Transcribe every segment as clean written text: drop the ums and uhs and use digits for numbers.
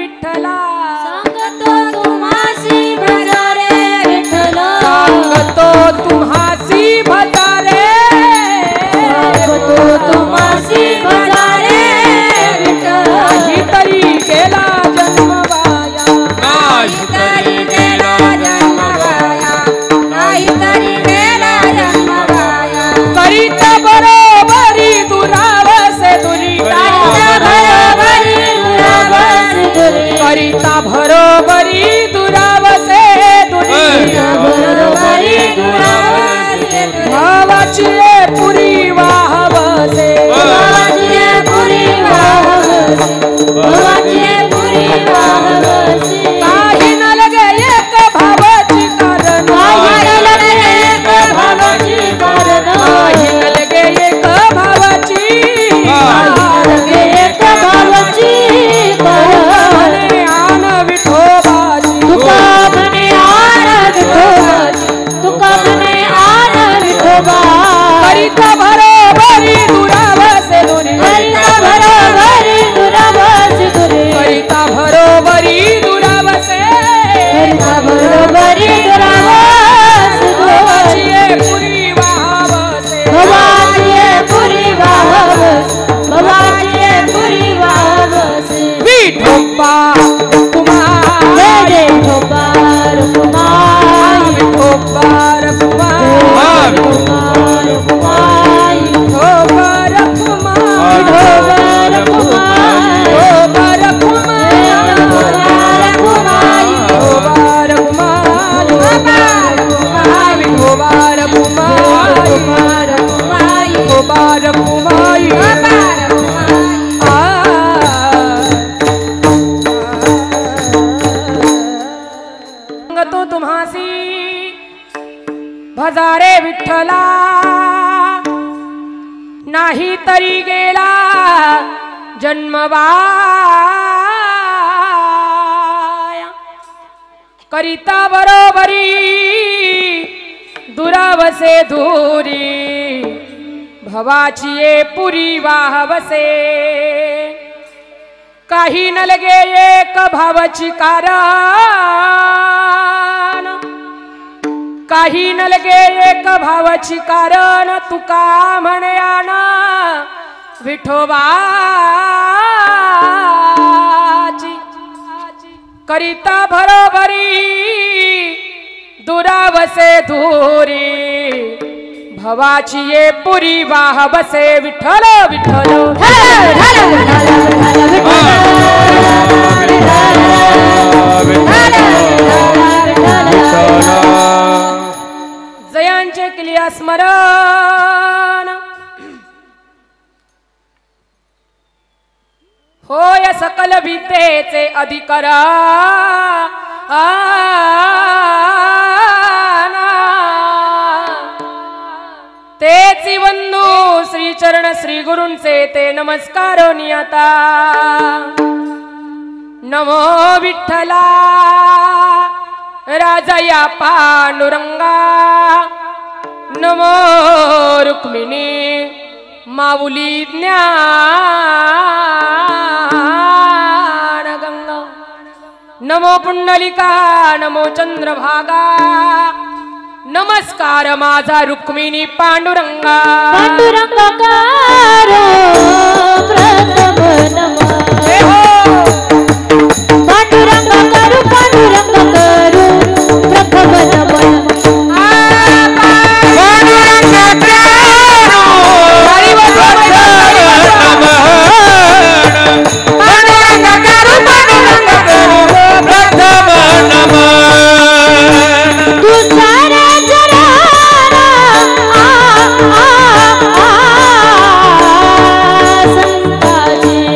विठ्ठला सांगतो तुम्हासी भजारे विठ्ठला सांगतो तुम्हासी भजारे सांगतो तुम्हासी भजारे विठ्ठला नाही तरी गेला जन्म वाया नाही तरी गेला जन्म वाया नाही तरी गेला जन्म वाया करीत बरोबरी दुरावसे दुरिता करिता बरोबरी दुरावसे दुरिता भावाची पुरी वाहवसे काही न लगे एक भावाची कारण काही न लगे एक भावाची म्हणे आन विठोबाची करिता बरोबरी दुरावसे दुरिता करिता बरोबरी दुरावसे भावाची पुरी वाहवसे विठोबा कुमार विठोबा तो तुम्हासी भजारे विठ्ठला नाही तरी गेला जन्मवाया करिता बरोबरी दुरावसे धुरी भवाची पुरी वाहवसे काही न लगे एक भावाची कारण काही न लगे एक भावाची कारण तुका म्हणे आन विठोबाची करिता बरोबरी दुरावसे धुरी भवाची पुरी वाहवसे विठ्ठल विठ्ठल जयांचे केलिया स्मरण होय सकल भीतेचे अधिकरा तेची वंदू श्री चरण श्री गुरूंचे ते नमस्कार नियता नमो विठ्ठला राजया पांडुरंगा नमो रुक्मिणी माऊली ज्ञान गंगा नमो पुंडलिका नमो चंद्रभागा नमस्कार माझा रुक्मिणी पांडुरंगा पांडुरंगाकारो प्रथम नमः पांडुरंगाकारो पांडुरंगाकारो प्रथम नमः संताजी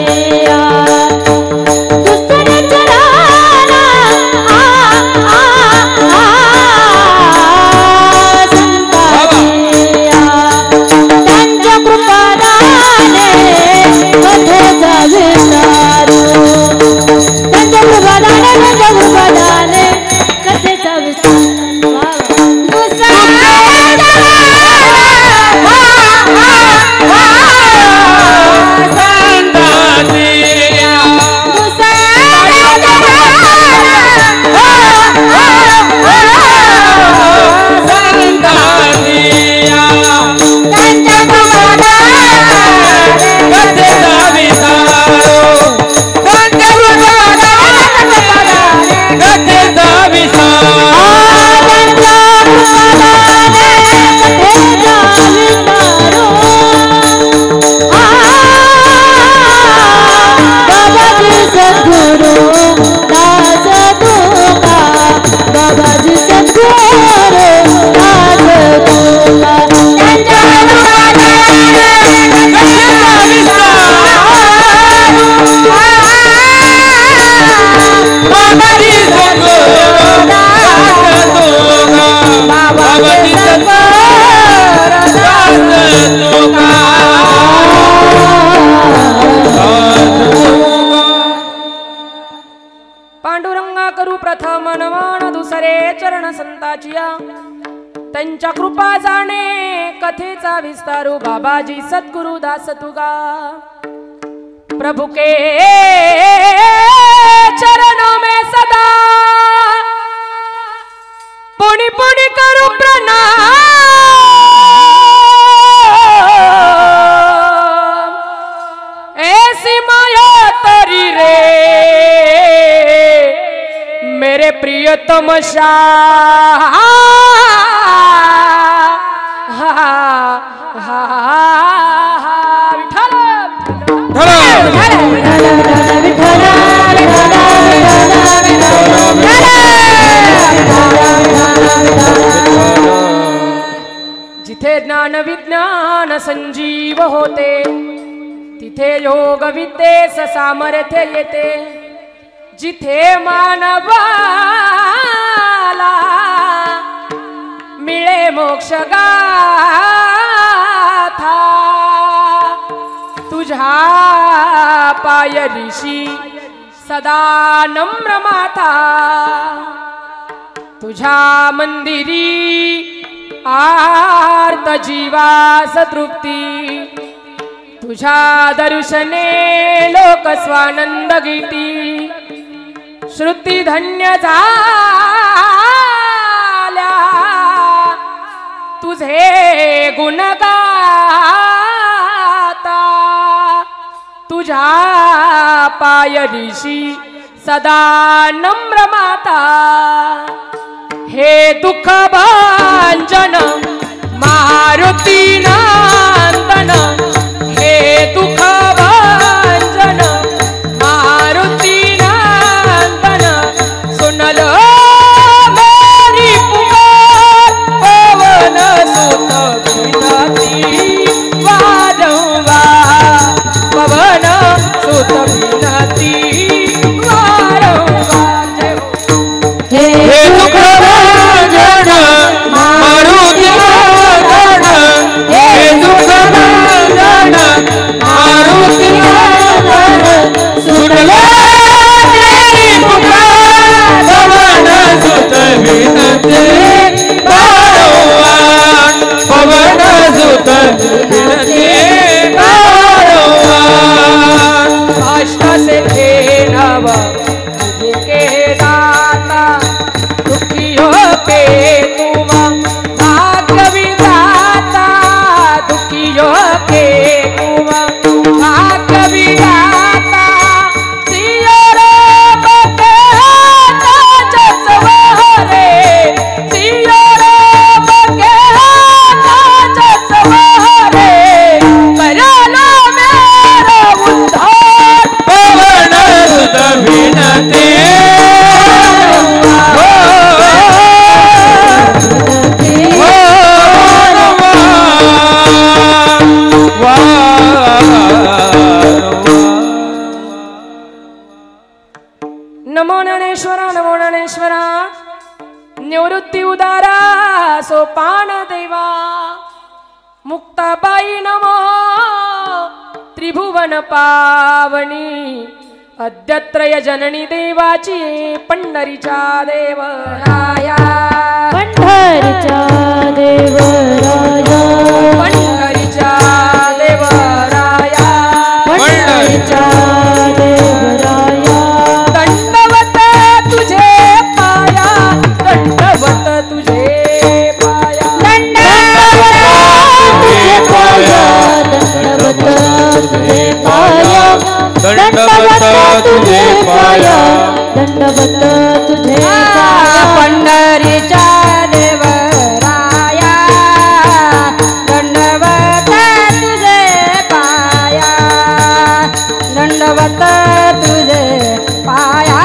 प्रथम नमन दुसरे चरण संताचिया त्यांच्या कृपा जाणे कथेचा विस्तारू बाबाजी सद्गुरु दास तुगा प्रभु के चरणों में सदा पुनि पुनि करूं प्रणाम ऐसी माया तरी रे मेरे प्रियतम शाह जिथे ज्ञान विज्ञान संजीव होते तिथे योग विद्येस सामर्थ्य येते जिथे मानवाला मिळे मोक्ष गाथा तुझ्या पाय ऋषी सदा नम्र माथा तुझ्या मंदिरी आर्त जीवास तृप्ती तुझ्या दर्शने लोक स्वानंद गीती श्रुती धन्य झाल्या तुझे गुण गाता तुझ्या पाय ऋषी सदा नम्र माता हे दुःख भांजन मारुती नंदन हे दुःख भांजन मारुती नंदन सुनल मेरी पुकार पवन सुत विनती वारंवार पवन सुत विनती वारंवार जय हो हे दुःख से थे नव के दाता दुखियों के तुम भाग्य विधाता दुखियों के तुम भाग्य विधाता सिया रे बके जसवरे सिया रे बके जसवरे परलो मेरा उद्धार पवन सुत विनती नमो ज्ञानेश्वरा निवृत्ती उदारा सोपान देवा मुक्ताबाई नमो त्रिभुवन पावनी अद्यत्रय जननी देवाची पंढरीच्या देवराया पंढरीच्या देवराया पंढरीच्या देवराया पंढरीच्या देवराया दंडवत तुझे पाया दंडवत तुझे पाया दंडवत तुझे पाया दंडवत तुझे पाया दंडवत तुझे पाया दंडवत तुझे पाया पंढरीच्या देवराया दंडवत तुझे पाया दंडवत तुझे पाया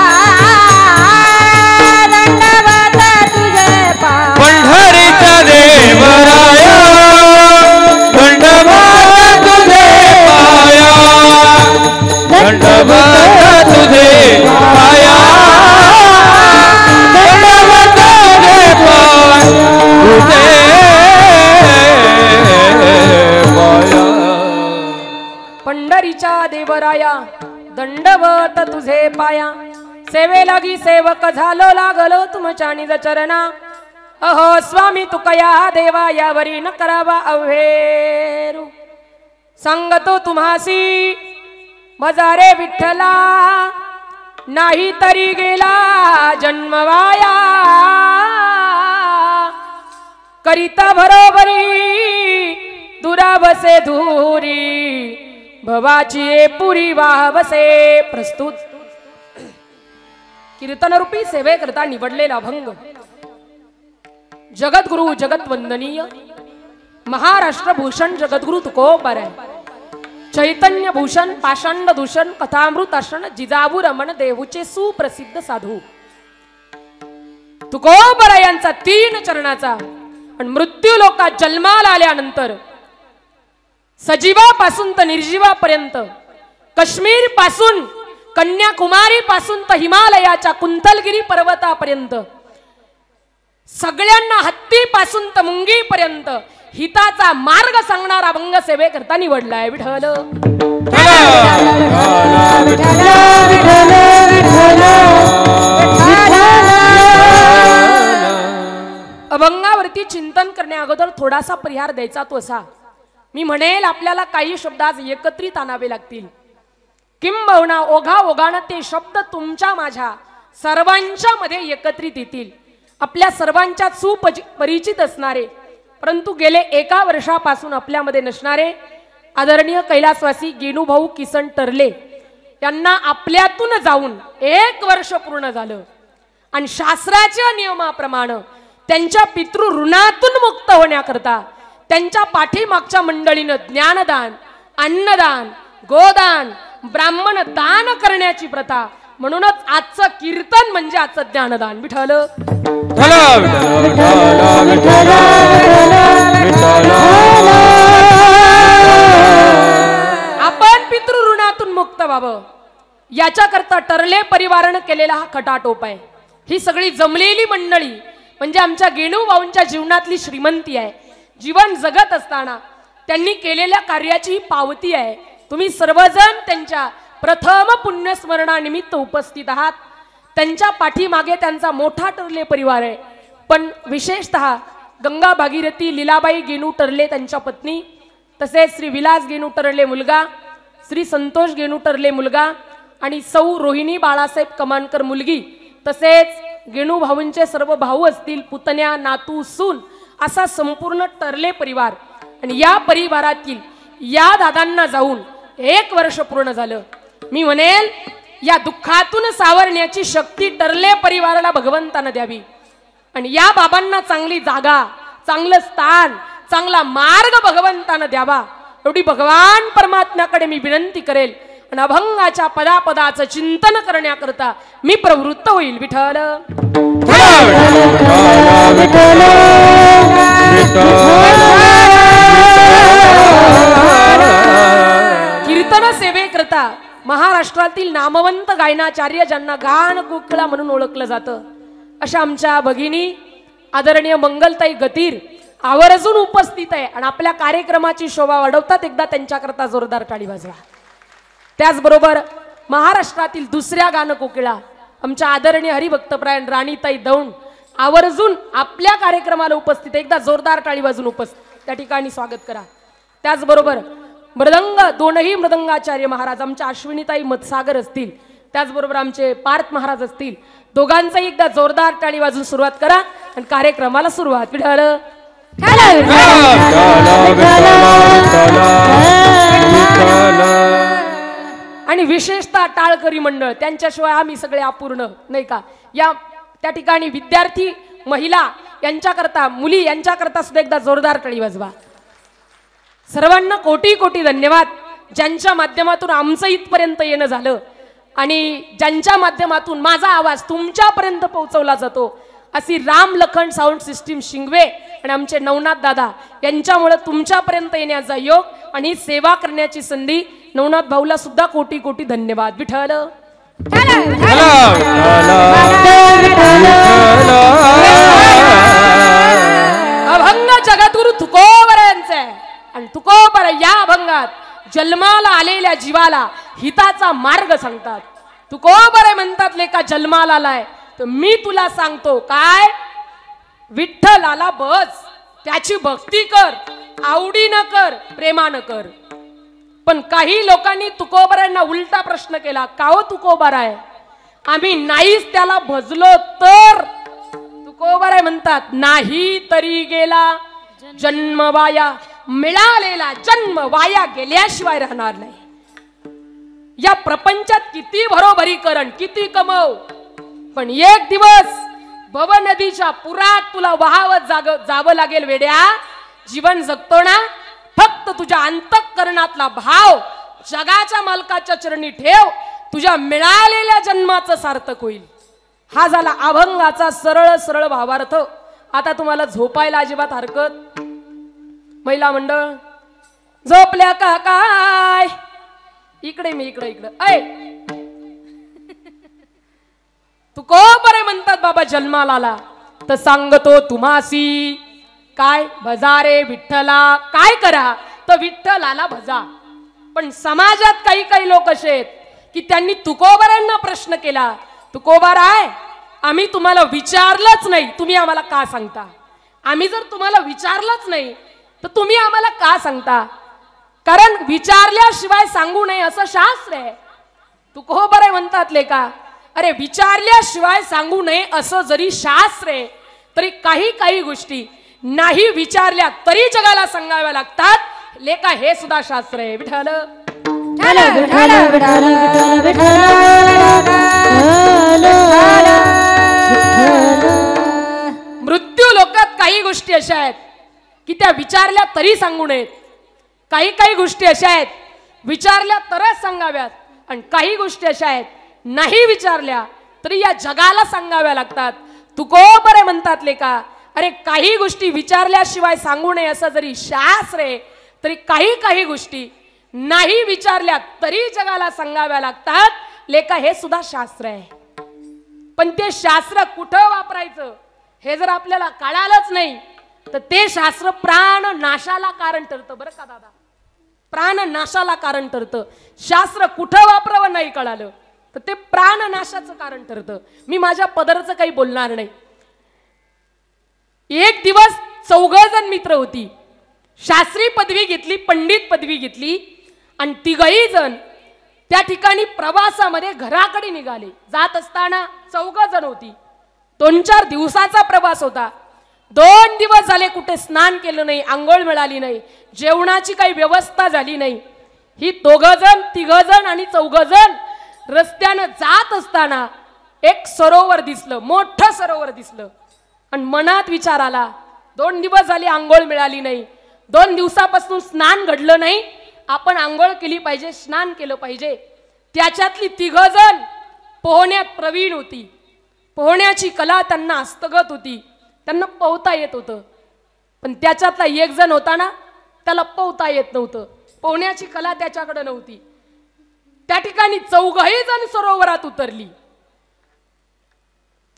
दंडवत तुझे पाया पंढरीच्या देवराया दंडवत तुझे पाया दंडवत तुझे पाया दंडवत तुझे पाया पंढरीच्या देवराया दंडवत तुझे पाया सेवे लागी सेवक झालो लागलो तुमच्या निज चरणा अहो स्वामी तुकया देवा यावरी न करावा अव्हेरू सांगतो तुम्हासी मजारे विठ्ठला नाही तरी गेला जन्मवाया करिता बरोबरी दुरावसे धुरी भवाची पुरी वाहवसे प्रस्तुत कीर्तनरूपी सेवे करता निवडलेला अभंग जगद्गुरु जगत वंदनीय महाराष्ट्र भूषण जगद्गुरु तुकोबर आहे चैतन्य भूषण पाषांड दूषण कथामृत आषण जिजाऊ रमण देहूचे सुप्रसिद्ध साधू तुकोबर यांचा 3 चरणाचा आणि मृत्यू लोकात जन्माला आल्यानंतर सजीवापासून तर निर्जीवापर्यंत काश्मीर पासून कन्याकुमारी पासून तर हिमालयाच्या कुंतलगिरी पर्वतापर्यंत सगळ्यांना हत्तीपासून तर मुंगीपर्यंत हिताचा मार्ग सांगणारा अभंग सेवे करता निवडलाय विठ्ठल अभंगावरती चिंतन करण्या अगोदर थोडासा परिहार द्यायचा तो असा मी म्हणेल आपल्याला काही शब्द आज एकत्रित आणावे लागतील किंबहुना ओघा ओघानं ते शब्द तुमच्या माझ्या सर्वांच्या मध्ये एकत्रित येतील आपल्या सर्वांच्या सुपरिचित असणारे परंतु गेले 1 वर्षापासून आपल्यामध्ये नसणारे आदरणीय कैलासवासी गेनूभाऊ किसन टर्ले यांना आपल्यातून जाऊन 1 वर्ष पूर्ण झालं आणि शास्त्राच्या नियमाप्रमाणे त्यांच्या पितृ ऋणातून मुक्त होण्याकरता त्यांच्या पाठीमागच्या मंडळीनं ज्ञानदान अन्नदान गोदान ब्राह्मण दान करण्याची प्रथा म्हणूनच आजचं कीर्तन म्हणजे आजचं ज्ञानदान विठ्ठल आपण पितृ ऋणातून मुक्त व्हावं याच्याकरता टर्ले परिवारानं केलेला हा खटाटोप आहे ही सगळी जमलेली मंडळी म्हणजे आमच्या गेनूभाऊंच्या जीवनातली श्रीमंती आहे जीवन जगत असताना त्यांनी केलेल्या कार्याची पावती आहे तुम्ही सर्वजण त्यांच्या प्रथम पुण्यस्मरणानिमित्त उपस्थित आहात त्यांच्या पाठीमागे त्यांचा मोठा टर्ले परिवार आहे पण विशेषतः गंगा भागीरथी लीलाबाई गेनू टर्ले त्यांच्या पत्नी तसेच श्री विलास गेनू टर्ले मुलगा श्री संतोष गेनू टर्ले मुलगा आणि सौ रोहिणी बाळासाहेब कमानकर मुलगी तसेच गेनू भाऊंचे सर्व भाऊ असतील पुतण्या नातू सून असा संपूर्ण टर्ले परिवार आणि या परिवारातील या दादांना जाऊन 1 वर्ष पूर्ण झालं मी म्हणेल या दुःखातून सावरण्याची शक्ती टर्ले परिवाराला भगवंतानं द्यावी आणि या बाबांना चांगली जागा चांगलं स्थान चांगला मार्ग भगवंतानं द्यावा एवढी भगवान परमात्म्याकडे मी विनंती करेल आणि अभंगाच्या पदापदाचं चिंतन करण्याकरता मी प्रवृत्त होईल विठ्ठल कीर्तन सेवेकरता महाराष्ट्रातील नामवंत गायनाचार्य ज्यांना गान गोकुळा म्हणून ओळखलं जातं अशा आमच्या भगिनी आदरणीय मंगलताई गतीर आवर्जून उपस्थित आहे आणि आपल्या कार्यक्रमाची शोभा वाढवतात एकदा त्यांच्याकरता जोरदार टाळी वाजवा त्याचबरोबर महाराष्ट्रातील दुसऱ्या गान कोकिळा आमच्या आदरणीय हरिभक्तप्रायण राणीताई दौंड आवर्जून आपल्या कार्यक्रमाला उपस्थित एकदा जोरदार टाळी वाजून उपस्थित त्या ठिकाणी स्वागत करा त्याचबरोबर मृदंग दोनही मृदंगाचार्य महाराज आमच्या अश्विनीताई मतसागर असतील त्याचबरोबर आमचे पार्थ महाराज असतील दोघांचाही एकदा जोरदार टाळी वाजून सुरुवात करा आणि कार्यक्रमाला सुरुवात विठ्ठल आणि विशेषतः टाळकरी मंडळ त्यांच्याशिवाय आम्ही सगळे अपूर्ण नाही का या त्या ठिकाणी विद्यार्थी महिला यांच्याकरता मुली यांच्याकरता सुद्धा एकदा जोरदार टाळी वाजवा सर्वांना कोटी कोटी धन्यवाद ज्यांच्या माध्यमातून आमचं इथपर्यंत येणं झालं आणि ज्यांच्या माध्यमातून माझा आवाज तुमच्यापर्यंत पोहोचवला जातो अशी राम लखन साऊंड सिस्टीम शिंगवे आणि आमचे नवनाथ दादा यांच्यामुळे तुमच्यापर्यंत येण्याचा योग आणि सेवा करण्याची संधी नवनाथ भाऊला सुद्धा कोटी कोटी धन्यवाद विठ्ठल अभंग जगद्गुरु तुकोबर यांचे आणि तुकोबर या अभंगात जन्माला आलेल्या जीवाला हिताचा मार्ग सांगतात तुकोबरे म्हणतात लेका जन्माला आलाय, तर मी तुला सांगतो काय, विठ्ठलाला बस, त्याची भक्ती कर, आवडीनं कर, प्रेमानं कर. पण काही लोकांनी तुकोबरांना उलटा प्रश्न केला, का हो तुकोबार आहे, आम्ही नाहीच त्याला भजलो तर. तुकोबाराय म्हणतात, नाही तरी गेला जन्म वाया, मिळालेला जन्म वाया गेल्याशिवाय राहणार नाही. या प्रपंचात किती भरोभरी करण, किती कमव, पण एक दिवस भव नदीच्या पुरात तुला वाहवत जावं लागेल वेड्या. जीवन जगतो ना, फक्त तुझ्या अंतःकरणातला भाव जगाच्या मालकाच्या चरणी ठेव, तुझ्या मिळालेल्या जन्माचं सार्थक होईल. हा झाला अभंगाचा सरळ सरळ भावार्थ. आता तुम्हाला झोपायला अजिबात हरकत. महिला मंडळ झोपल्या का काय, इकडे मी इकडे इकडे ऐ. तुकोबरे म्हणतात बाबा जन्माला आला तर सांगतो तुम्हासी काय, भजा रे विठ्ठला, काय करा तर विठ्ठलाला भजा. पण समाजात काही काही लोक असे आहेत की त्यांनी तुकोबरांना प्रश्न केला, तुकोबाराय आम्ही तुम्हाला विचारलंच नाही, तुम्ही आम्हाला का सांगता. आम्ही जर तुम्हाला विचारलंच नाही तर तुम्ही आम्हाला का सांगता, कारण विचारल्याशिवाय सांगू नये असं शास्त्र आहे. तुकोबरे म्हणतात लेका, अरे विचारल्याशिवाय सांगू नये असं जरी शास्त्र आहे, तरी काही काही गोष्टी नाही विचारल्या तरी जगाला सांगाव्या लागतात. लेका हे सुद्धा शास्त्र आहे. विठ्ठल मृत्यू लोकात काही गोष्टी अशा आहेत की त्या विचारल्या तरी सांगू नयेत. काही काही गोष्टी अशा आहेत विचारल्या तरच सांगाव्यात, आणि काही गोष्टी अशा आहेत नाही विचारल्या तरी या जगाला सांगाव्या लागतात. तुकोबरे म्हणतात लेका, अरे काही गोष्टी विचारल्याशिवाय सांगू नये असं जरी शास्त्र आहे, तरी काही काही गोष्टी नाही विचारल्या तरी जगाला सांगाव्या लागतात. लेका हे सुद्धा शास्त्र आहे. पण ते शास्त्र कुठं वापरायचं हे जर आपल्याला कळालंच नाही तर ते शास्त्र प्राण नाशाला कारण ठरतं. बरं का दादा, प्राण नाशाला कारण ठरतं. शास्त्र कुठं वापरावं नाही कळालं तर ते प्राण नाशाचं कारण ठरतं. मी माझ्या पदरचं काही बोलणार नाही. एक दिवस 4 जण मित्र होती, शास्त्री पदवी घेतली, पंडित पदवी घेतली, आणि 3 जण त्या ठिकाणी प्रवासामध्ये घराकडे निघाले. जात असताना 4 जण होती. 2-4 दिवसाचा प्रवास होता. 2 दिवस झाले कुठे स्नान केलं नाही, आंघोळ मिळाली नाही, जेवणाची काही व्यवस्था झाली नाही. ही 2 जण, 3 जण आणि 4 जण रस्त्यानं जात असताना एक सरोवर दिसलं, मोठं सरोवर दिसलं, आणि मनात विचार आला, 2 दिवस झाले आंघोळ मिळाली नाही, 2 दिवसापासून स्नान घडलं नाही, आपण आंघोळ केली पाहिजे, स्नान केलं पाहिजे. त्याच्यातली 3 जण पोहण्यात प्रवीण होती. पोहण्याची कला त्यांना हस्तगत होती, त्यांना पोहता येत होतं. पण त्याच्यातला 1 जण होता ना, त्याला पोहता येत नव्हतं, पोहण्याची कला त्याच्याकडे नव्हती. त्या ठिकाणी 4 जण सरोवरात उतरली.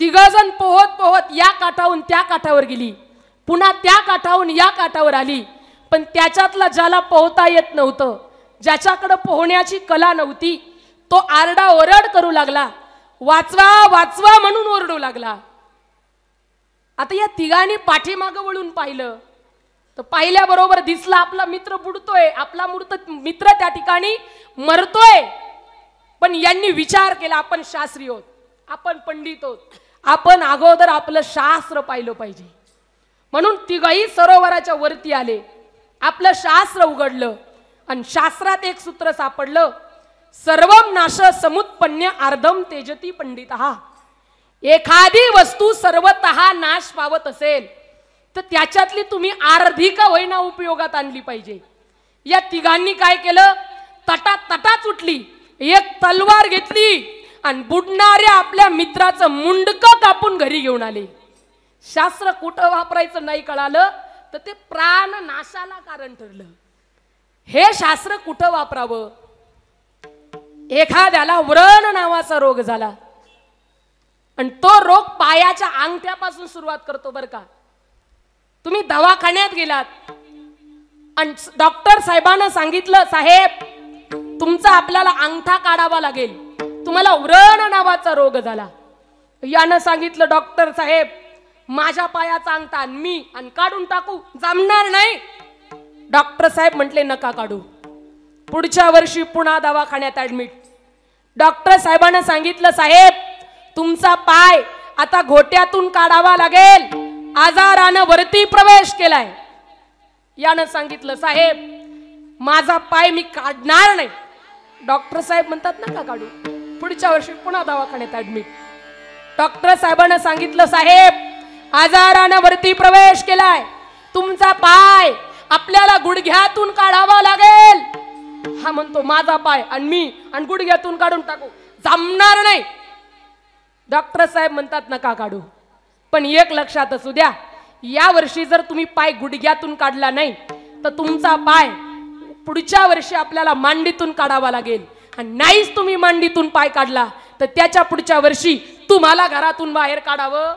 3 जण पोहत पोहत या काठावरून त्या काठावर गेली, पुन्हा त्या काठावरून या काठावर आली. पण त्याच्यातला ज्याला पोहता येत नव्हतं, ज्याच्याकडे पोहण्याची कला नव्हती, तो आरडा ओरड करू लागला, वाचवा वाचवा म्हणून ओरडू लागला. आता या 3घांनी पाठीमागं वळून पाहिलं तर पाहिल्याबरोबर दिसला आपला मित्र बुडतोय, आपला मित्र त्या ठिकाणी मरतोय. पण यांनी विचार केला, आपण शास्त्री आहोत, आपण पंडित आहोत, आपण अगोदर आपलं शास्त्र पाहिलं पाहिजे. म्हणून 3घही सरोवराच्या वरती आले, आपलं शास्त्र उघडलं, आणि शास्त्रात एक सूत्र सापडलं, सर्वम नाश समुत्पन्न अर्धम तेजती पंडितः. एखादी वस्तू सर्वतः नाश पावत असेल तर त्याच्यातली तुम्ही अर्धी का होईना उपयोगात आणली पाहिजे. या 3घांनी काय केलं, तटात उठली, एक तलवार घेतली आणि बुडणाऱ्या आपल्या मित्राचं मुंडकं कापून घरी घेऊन आले. शास्त्र कुठं वापरायचं नाही कळालं तर ते प्राण नाशाला कारण ठरलं. हे शास्त्र कुठं वापरावं. एखाद्याला व्रण नावाचा रोग झाला, आणि तो रोग पायाच्या अंगठ्यापासून सुरुवात करतो. बरं का, तुम्ही दवाखान्यात गेलात आणि डॉक्टर साहेबांना सांगितलं, साहेब तुमचा आपल्याला अंगठा काढावा लागेल, तुम्हाला व्रण नावाचा रोग झाला. यानं सांगितलं डॉक्टर साहेब माझ्या पायाचा अंगठा आणि मी आणि काढून टाकू, जमणार नाही. डॉक्टर साहेब म्हटले नका काढू. पुढच्या वर्षी पुन्हा दवाखान्यात ऍडमिट. डॉक्टर साहेबांना सांगितलं साहेब तुमचा पाय आता घोट्यातून काढावा लागेल, आजारानं वरती प्रवेश केलाय. यानं सांगितलं साहेब माझा पाय मी काढणार नाही. डॉक्टर साहेब म्हणतात नका काढू. पुढच्या वर्षी पुन्हा दवाखान्यात ऍडमिट. डॉक्टर साहेबांना सांगितलं साहेब आजारानं वरती प्रवेश केलाय, तुमचा पाय आपल्याला गुडघ्यातून काढावा लागेल. हा म्हणतो माझा पाय आणि मी आणि गुडघ्यातून काढून टाकू, जमणार नाही. डॉक्टर साहेब म्हणतात नका काढू, पण एक लक्षात असू द्या या वर्षी जर तुम्ही पाय गुडघ्यातून काढला नाही तर तुमचा पाय पुढच्या वर्षी आपल्याला मांडीतून काढावा लागेल. आणि नाहीच तुम्ही मांडीतून पाय काढला तर त्याच्या पुढच्या वर्षी तुम्हाला घरातून बाहेर काढावं.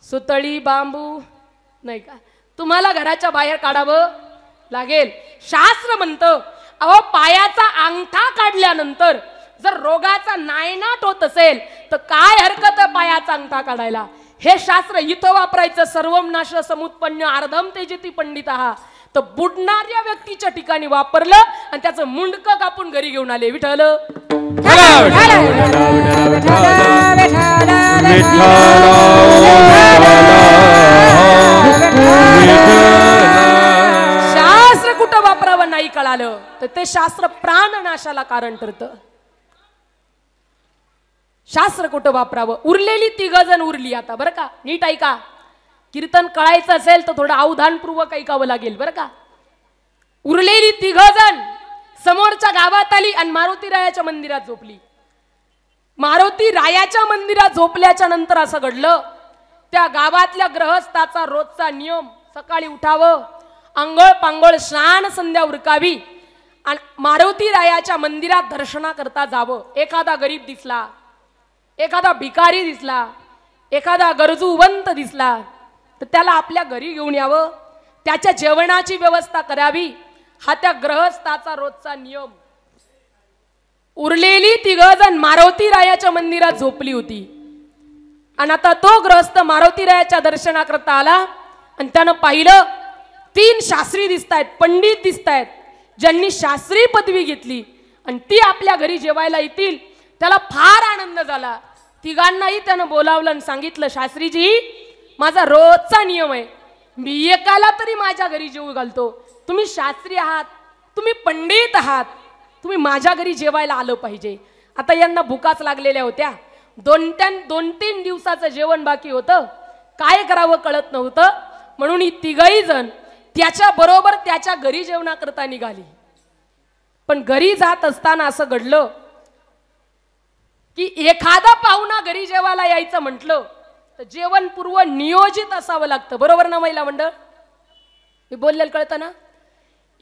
सुतळी बांबू नाही का, तुम्हाला घराच्या बाहेर काढावं लागेल. शास्त्र म्हणतं अहो पायाचा अंगठा काढल्यानंतर जर रोगाचा नायनाट होत असेल तर काय हरकत आहे पायाचा अंगठा काढायला. हे शास्त्र इथं वापरायचं. सर्वम नाश समुत्पन्न अर्धम तेजती पंडितः. तर बुडणाऱ्या व्यक्तीच्या ठिकाणी वापरलं आणि त्याचं मुंडकं कापून घरी घेऊन आले. विठ्ठल शास्त्र कुठं वापरावं नाही कळालं तर ते शास्त्र प्राणनाशाला कारण ठरतं. शास्त्र कुठं वापरावं. उरलेली 3 जण उरली आता बरं का, नीट ऐका. कीर्तन कळायचं असेल तर थोडं अवधानपूर्वक ऐकावं लागेल बरं का. उरलेली 3 जण समोरच्या गावात आली आणि मारुती रायाच्या मंदिरात झोपली. मारुती रायाच्या मंदिरात झोपल्याच्या नंतर असं घडलं त्या गावातल्या ग्रहस्थाचा रोजचा नियम सकाळी उठावं, आंघोळ पांघोळ स्नान संध्या उरकावी आणि मारुती रायाच्या मंदिरात दर्शना करता जावं. एखादा गरीब दिसला, एखादा भिकारी दिसला, एखादा गरजूवंत दिसला तर त्याला आपल्या घरी घेऊन यावं, त्याच्या जेवणाची व्यवस्था करावी. हा त्या ग्रहस्थाचा रोजचा नियम. उरलेली 3 जण मारुती रायाच्या मंदिरात झोपली होती आणि आता तो ग्रहस्थ मारुती रायाच्या दर्शनाकरता आला आणि त्यानं पाहिलं 3 शास्त्री दिसतायत, पंडित दिसतायत, ज्यांनी शास्त्री पदवी घेतली आणि ती आपल्या घरी जेवायला येतील. त्याला फार आनंद झाला. 3घांनाही त्यानं बोलावलं आणि सांगितलं शास्त्रीजी माझा रोजचा नियम आहे, मी एकाला तरी माझ्या घरी जेवू घालतो. तुम्ही शास्त्री आहात, तुम्ही पंडित आहात, तुम्ही माझ्या घरी जेवायला आलं पाहिजे. आता यांना भुकाच लागलेल्या होत्या. 2-3 दिवसाचं जेवण बाकी होतं. काय करावं कळत नव्हतं. म्हणून ही 3घही जण त्याच्या बरोबर त्याच्या घरी जेवणाकरता निघाली. पण घरी जात असताना असं घडलं की एखादा पाहुणा घरी जेवायला यायचं म्हटलं तर जेवण पूर्व नियोजित असावं लागतं. बरोबर ना महिला मंडळ? मी बोललेलं कळतं ना.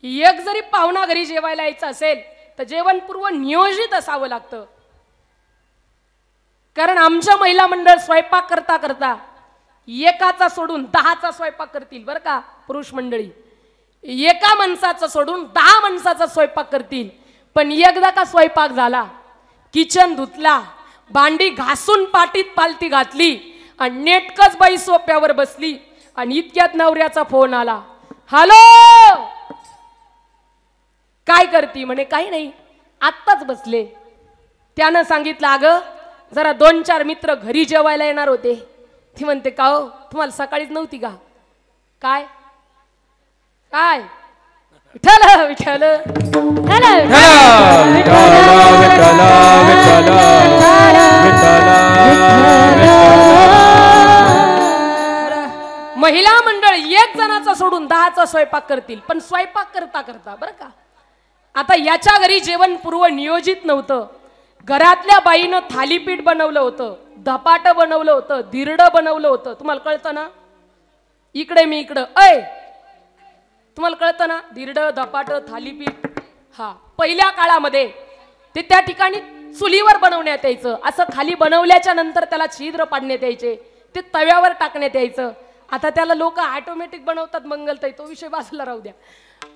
एक जरी पाहुणा घरी जेवायला यायचं असेल तर जेवण पूर्व नियोजित असावं लागतं. कारण आमच्या महिला मंडळ स्वयंपाक करता करता एकाचा सोडून 10चा स्वयंपाक करतील बरं का. पुरुष मंडळी एका माणसाचा सोडून 10 माणसाचा स्वयंपाक करतील. पण एकदा का स्वयंपाक झाला, किचन धुतला, भांडी घासून पाटीत पालती घातली आणि नेटकच बाई सोप्यावर बसली आणि इतक्यात नवऱ्याचा फोन आला. हॅलो काय करती? म्हणे काही नाही आत्ताच बसले. त्यानं सांगितलं अगं जरा 2-4 मित्र घरी जेवायला येणार होते. ती म्हणते का हो तुम्हाला सकाळीच नव्हती का? काय काय विठ्ठल विठ्ठल महिला मंडळ 1 जणाचा सोडून 10चा स्वयंपाक करतील. पण स्वयंपाक करता करता बरं का. आता याच्या घरी जेवण पूर्व नियोजित नव्हतं. घरातल्या बाईनं थालीपीठ बनवलं होतं, धपाट बनवलं होतं, धिरडं बनवलं होतं. तुम्हाला कळतं ना? इकडे मी इकडं ऐ तुम्हाला कळतं ना? धिरडं धपाट थालीपीठ. हा पहिल्या काळामध्ये ते त्या ठिकाणी चुलीवर बनवण्यात यायचं. असं खाली बनवल्याच्या नंतर त्याला छिद्र पाडण्यात यायचे, ते तव्यावर टाकण्यात यायचं. आता त्याला लोक ऑटोमॅटिक बनवतात मंगलताई, तो विषय बाजूला राहू द्या.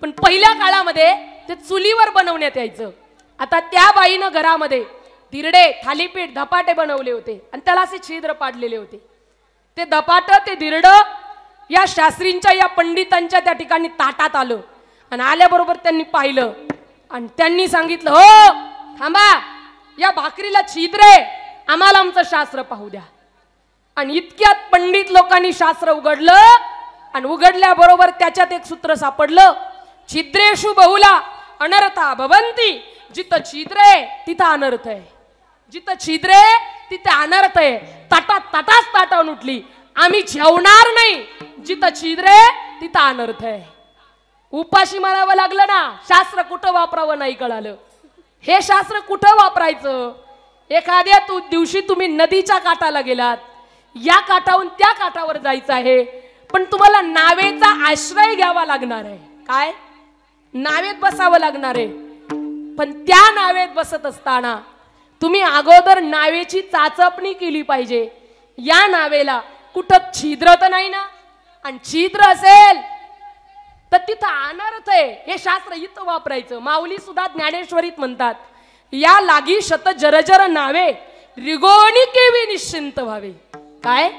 पण पहिल्या काळामध्ये ते चुलीवर बनवण्यात यायचं. आता त्या बाईनं घरामध्ये तिरडे थालीपीठ धपाटे बनवले होते आणि त्याला असे छिद्र पाडलेले होते. ते धपाट ते धिरड या शास्त्रींच्या या पंडितांच्या त्या ठिकाणी ताटात आलं आणि आल्याबरोबर त्यांनी पाहिलं आणि त्यांनी सांगितलं, हो थांबा, या भाकरीला छिद्र आहे, आम्हाला आमचं शास्त्र पाहू द्या. आणि इतक्यात पंडित लोकांनी शास्त्र उघडलं आणि उघडल्याबरोबर त्याच्यात एक सूत्र सापडलं, छिद्रेषु बहुला अनर्था भवंती. जिथं छिद्र आहे तिथं अनर्थ आहे, जिथं छिद्र आहे तिथं अनर्थ आहे. ताटाच ताटावून उठली, आम्ही जेवणार नाही, जिथं छिद्र आहे तिथं अनर्थ आहे. उपाशी मारावं लागलं ना, शास्त्र कुठं वापरावं नाही कळालं. हे शास्त्र कुठं वापरायचं? एखाद्या दिवशी तुम्ही नदीच्या काठाला गेलात, या काठाहून त्या काठावर जायचं आहे, पण तुम्हाला नावेचा आश्रय घ्यावा लागणार आहे. काय? नावेत बसावं लागणार आहे. पण त्या नावेत बसत असताना तुम्ही अगोदर नावेची चाचपणी केली पाहिजे. या नावेला कुठं छिद्र तर नाही ना, आणि छिद्र असेल तर तिथं अनर्थ आहे. हे शास्त्र इथं वापरायचं. माऊली सुद्धा ज्ञानेश्वरीत म्हणतात, या लागी शत जरजर नावे रिगोनी केवी निश्चिंत व्हावे. काय?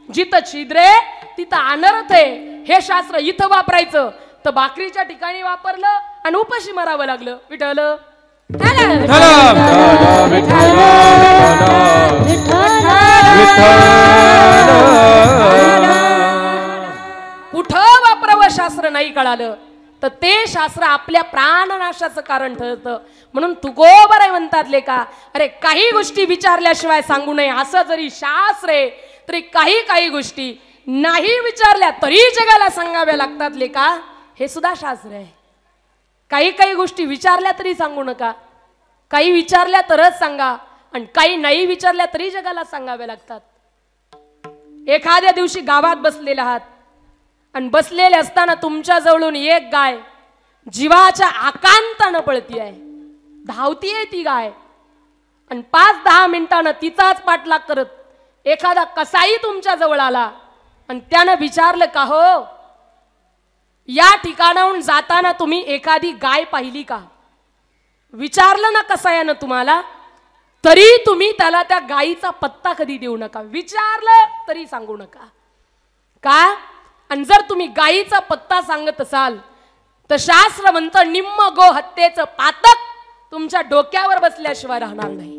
जिथं छिद्र आहे तिथं अनर्थ आहे. हे शास्त्र इथं वापरायचं. तर भाकरीच्या ठिकाणी वापरलं आणि उपाशी मारावं लागलं. विठ्ठल कुठं वापरावं शास्त्र नाही कळालं तर ते शास्त्र आपल्या प्राणनाशाचं कारण ठरतं. म्हणून तुकोबर म्हणतात लेका, अरे काही गोष्टी विचारल्याशिवाय सांगू नये. असं जरी शास्त्र आहे तरी काही गोष्टी नाही विचारल्या तरी जगाला सांगाव्या लागतात लेका. हे सुद्धा शास्त्र आहे. काही गोष्टी विचारल्या तरी सांगू नका, काही विचारल्या तरच सांगा, आणि काही नाही विचारल्या तरी जगाला सांगाव्या लागतात. एखाद्या दिवशी गावात बसलेले आहात आणि बसलेले असताना तुमच्या जवळून एक गाय जीवाच्या आकांतानं पळती आहे, धावतीये ती गाय, आणि 5-10 मिनिटांनं तिचाच पाठलाग करत एखादा कसाई तुमच्या जवळ आला आणि त्यानं विचारलं, का हो या ठिकाणाहून जाताना तुम्ही एखादी गाय पाहिली का? विचारलं ना कसायानं तुम्हाला, तरी तुम्ही त्याला त्या गायीचा पत्ता कधी देऊ नका. विचारलं तरी सांगू नका. का? आणि जर तुम्ही गायीचा पत्ता सांगत असाल तर शास्त्र म्हणतं निम्म गो हत्येचं पातक तुमच्या डोक्यावर बसल्याशिवाय राहणार नाही.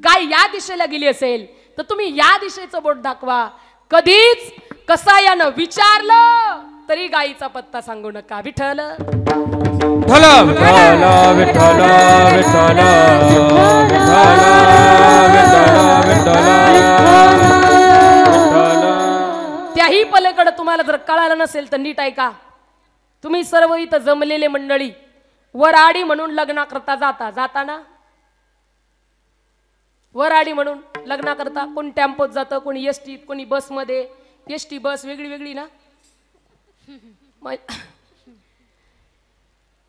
गाय या दिशेला गेली असेल तर तुम्ही या दिशेचं बोट दाखवा. कधीच कसायानं विचारलं तरी गायीचा पत्ता सांगू नका. विठ्ठल त्याही पलीकडे तुम्हाला जर कळालं नसेल तर नीट ऐका. तुम्ही सर्व इथं जमलेले मंडळी वराडी म्हणून लग्नाकरता जाताना वराडी म्हणून लग्नाकरता कोणी टेम्पोत जातं, कोणी एसटीत, कोणी बसमध्ये. एसटी बस वेगळी ना,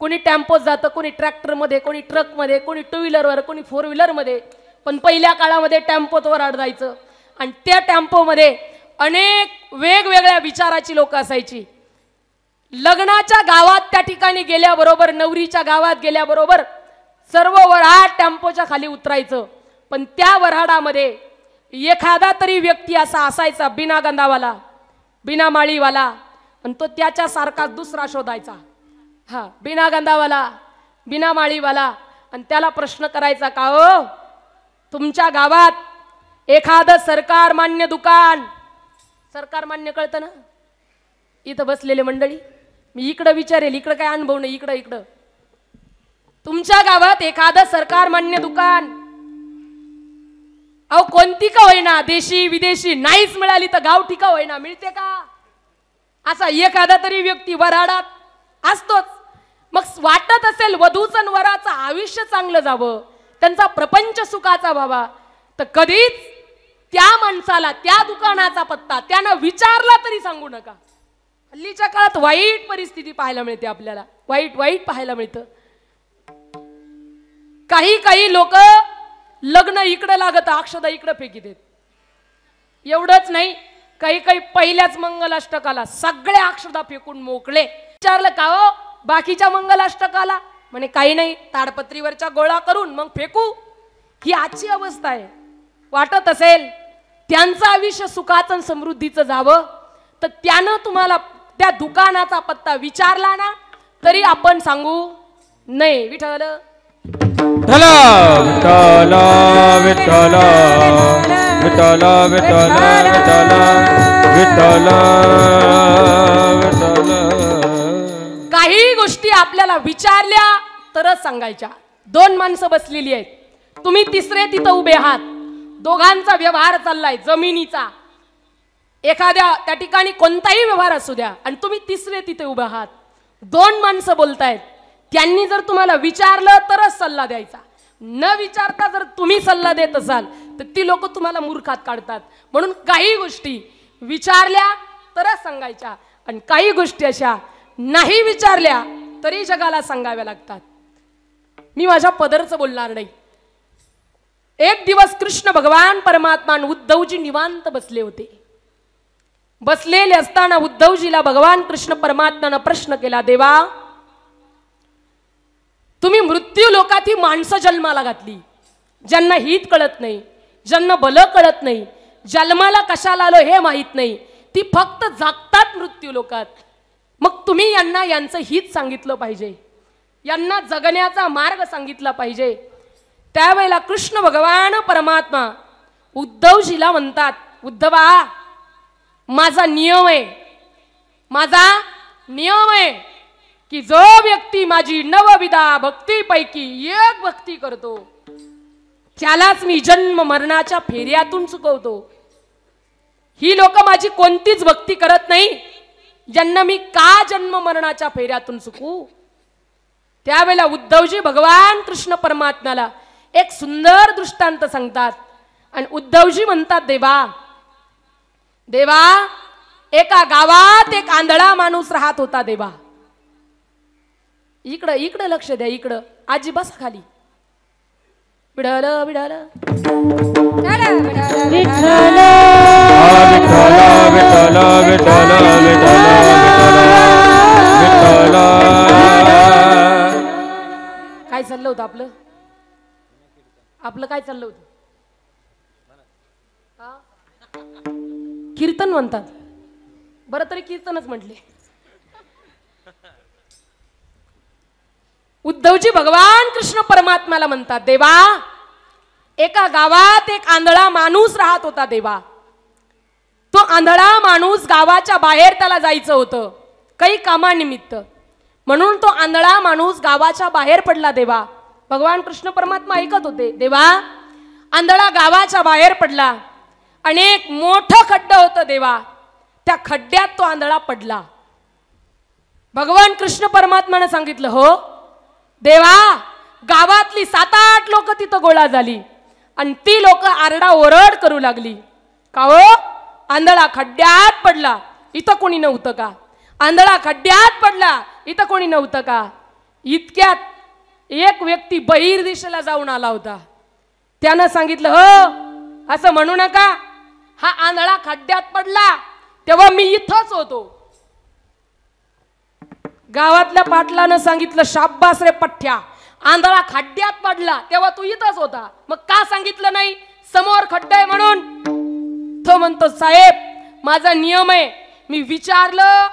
कोणी टेम्पोत जातं, कोणी ट्रॅक्टरमध्ये, कोणी ट्रकमध्ये, कोणी 2 व्हीलरवर, कोणी 4 व्हीलरमध्ये. पण पहिल्या काळामध्ये टेम्पोत वराड जायचं आणि त्या टेम्पोमध्ये अनेक वेगवेगळ्या विचाराची लोक असायची. लग्नाच्या गावात त्या ठिकाणी गेल्याबरोबर, नवरीच्या गावात गेल्याबरोबर सर्व वऱ्हाड टेम्पोच्या खाली उतरायचं. पण त्या वऱ्हाडामध्ये एखादा तरी व्यक्ती असा असायचा बिना गंधावाला, बिना माळीवाला, आणि तो त्याच्यासारखा दुसरा शोधायचा. हा, बिना गंधावाला, बिना माळीवाला, आणि त्याला प्रश्न करायचा, का हो तुमच्या गावात एखादं सरकार मान्य दुकान, सरकार मान्य कळतं ना इथं बसलेले मंडळी, मी इकडं विचारेल, इकडं काय अनुभव नाही, इकडं तुमच्या गावात एखादं सरकार मान्य दुकान, अहो कोणती का होईना, देशी विदेशी नाहीच मिळाली तर गावठी का होईना मिळते का? असा एखादा तरी व्यक्ती वराडात असतोच. मग वाटत असेल वधूचं वराचं आयुष्य चांगलं जावं, त्यांचा प्रपंच सुखाचा व्हावा, तर कधीच त्या माणसाला त्या दुकानाचा पत्ता त्यानं विचारला तरी सांगू नका. हल्लीच्या काळात वाईट परिस्थिती पाहायला मिळते आपल्याला, वाईट पाहायला मिळतं. काही लोक लग्न इकडे लागत अक्षदा इकडे फेकी देत. एवढंच नाही, काही पहिल्याच मंगलाष्टकाला सगळ्या अक्षदा फेकून मोकळे. विचारलं, का हो बाकीच्या मंगलाष्टकाला? म्हणे काही नाही, ताडपत्रीवरच्या गोळा करून मग फेकू. ही आजची अवस्था आहे. वाटत असेल त्यांचं आयुष्य सुखाचं आणि समृद्धीचं जावं तर त्यानं तुम्हाला त्या दुकानाचा पत्ता विचारला ना तरी आपण सांगू नाही. विठ्ठल विठ्ठल विठ्ठल विठ्ठल विठ्ठल विठ्ठल विठ्ठल विठ्ठल. काही गोष्टी आपल्याला विचारल्या तरच सांगायच्या. दोन माणसं बसलेली आहेत, तुम्ही तिसरे तिथं उभे आहात, दोघांचा व्यवहार चाललाय जमिनीचा, एखाद्या त्या ठिकाणी कोणताही व्यवहार असू द्या आणि तुम्ही तिसरे तिथे उभे आहात. दोन माणसं बोलतायत, त्यांनी जर तुम्हाला विचारलं तरच सल्ला द्यायचा. न विचारता जर तुम्ही सल्ला देत असाल तर ती लोक तुम्हाला मूर्खात काढतात. म्हणून काही गोष्टी विचारल्या तरच सांगायच्या आणि काही गोष्टी अशा नाही विचारल्या तरी जगाला सांगाव्या लागतात. मी माझ्या पदरचं बोलणार नाही. एक दिवस कृष्ण भगवान परमात्मा उद्धवजी निवांत बसले होते. बसलेले असताना उद्धवजीला भगवान कृष्ण परमात्म्यानं प्रश्न केला, देवा तुम्ही मृत्यू लोकात ही माणसं जन्माला घातली, ज्यांना हित कळत नाही, ज्यांना भलं कळत नाही, जन्माला कशाला आलो हे माहित नाही, ती फक्त जागतात मृत्यू लोकात. मग तुम्ही यांना यांचं हित सांगितलं पाहिजे, यांना जगण्याचा मार्ग सांगितला पाहिजे. त्यावेळेला कृष्ण भगवान परमात्मा उद्धवजीला म्हणतात, उद्धवा माझा नियम आहे, माझा नियम आहे की जो व्यक्ती माझी नवविधा भक्तीपैकी एक भक्ती करतो त्यालाच मी जन्म मरणाच्या फेऱ्यातून चुकवतो. ही लोक माझी कोणतीच भक्ती करत नाही, ज्यांना मी का जन्म मरणाच्या फेऱ्यातून चुकू. त्यावेळेला उद्धवजी भगवान कृष्ण परमात्म्याला एक सुंदर दृष्टांत सांगतात आणि उद्धवजी म्हणतात, देवा देवा एका गावात एक आंधळा माणूस राहत होता. देवा इकडं इकडं लक्ष द्या, इकडं आजी बस खाली. Widal Widal Vitthal Vitthal Vitthal Vitthal Vitthal. काय चाललं होतं आपलं आपलं काय चाललं होतं? कीर्तन म्हणतात. बरं तरी कीर्तनच म्हटले. उद्धवजी भगवान कृष्ण परमात्म्याला म्हणतात, देवा एका गावात एक आंधळा माणूस राहत होता. देवा तो आंधळा माणूस गावाच्या बाहेर त्याला जायचं होतं काही कामानिमित्त, म्हणून तो आंधळा माणूस गावाच्या बाहेर पडला. देवा भगवान कृष्ण परमात्मा ऐकत होते. देवा आंधळा गावाच्या बाहेर पडला आणि एक मोठं खड्डं होतं. देवा त्या खड्ड्यात तो आंधळा पडला. भगवान कृष्ण परमात्म्याने सांगितलं, हो देवा गावातली 7-8 लोक तिथं गोळा झाली आणि ती लोक आरडा ओरड करू लागली, का हो आंधळा खड्ड्यात पडला, इथं कोणी नव्हतं का? आंधळा खड्ड्यात पडला, इथं कोणी नव्हतं का? इतक्यात एक व्यक्ती बहिर दिशेला जाऊन आला होता. त्यानं सांगितलं, हो असं म्हणू नका, हा आंधळा खड्ड्यात पडला तेव्हा मी इथंच होतो. गावातल्या पाटलानं सांगितलं, शाब्बास रे पठ्ठ्या, आंधळा खड्ड्यात पडला तेव्हा तू इथंच होता, मग का सांगितलं नाही समोर खड्डा आहे म्हणून? तो म्हणतो, साहेब माझा नियम आहे, मी विचारलं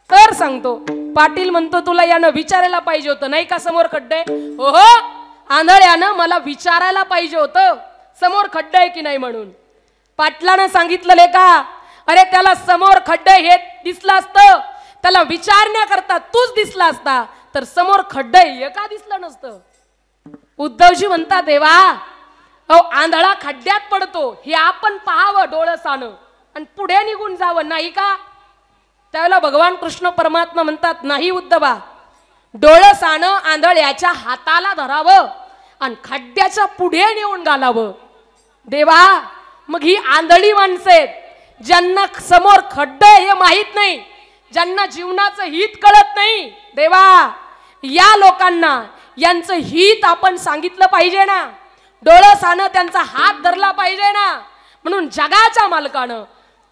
तर सांगतो. पाटील म्हणतो, तुला यानं विचारायला पाहिजे होतं नाही का समोर खड्डा आहे? हो हो आंधळ्यानं मला विचारायला पाहिजे होतं समोर खड्डा आहे की नाही म्हणून. पाटलानं सांगितलं का, अरे त्याला समोर खड्डे हे दिसलं असतं, त्याला विचारण्याकरता तूच दिसला असता तर समोर खड्डे हे का दिसलं नसतं. उद्धवजी म्हणतात, देवा अहो आंधळा खड्ड्यात पडतो हे आपण पाहावं डोळसानं आणि पुढे निघून जावं नाही का? त्यावेळेला भगवान कृष्ण परमात्मा म्हणतात, नाही उद्धवा, डोळसानं आंधळ्याच्या हाताला धरावं आणि खड्ड्याच्या पुढे नेऊन घालावं. देवा मग ही आंधळी माणसं आहेत, ज्यांना समोर खड्डे हे माहित नाही, ज्यांना जीवनाचं हित कळत नाही. देवा या लोकांना यांचं हित आपण सांगितलं पाहिजे ना, डोळसानं त्यांचा हात धरला पाहिजे ना. म्हणून जगाच्या मालकानं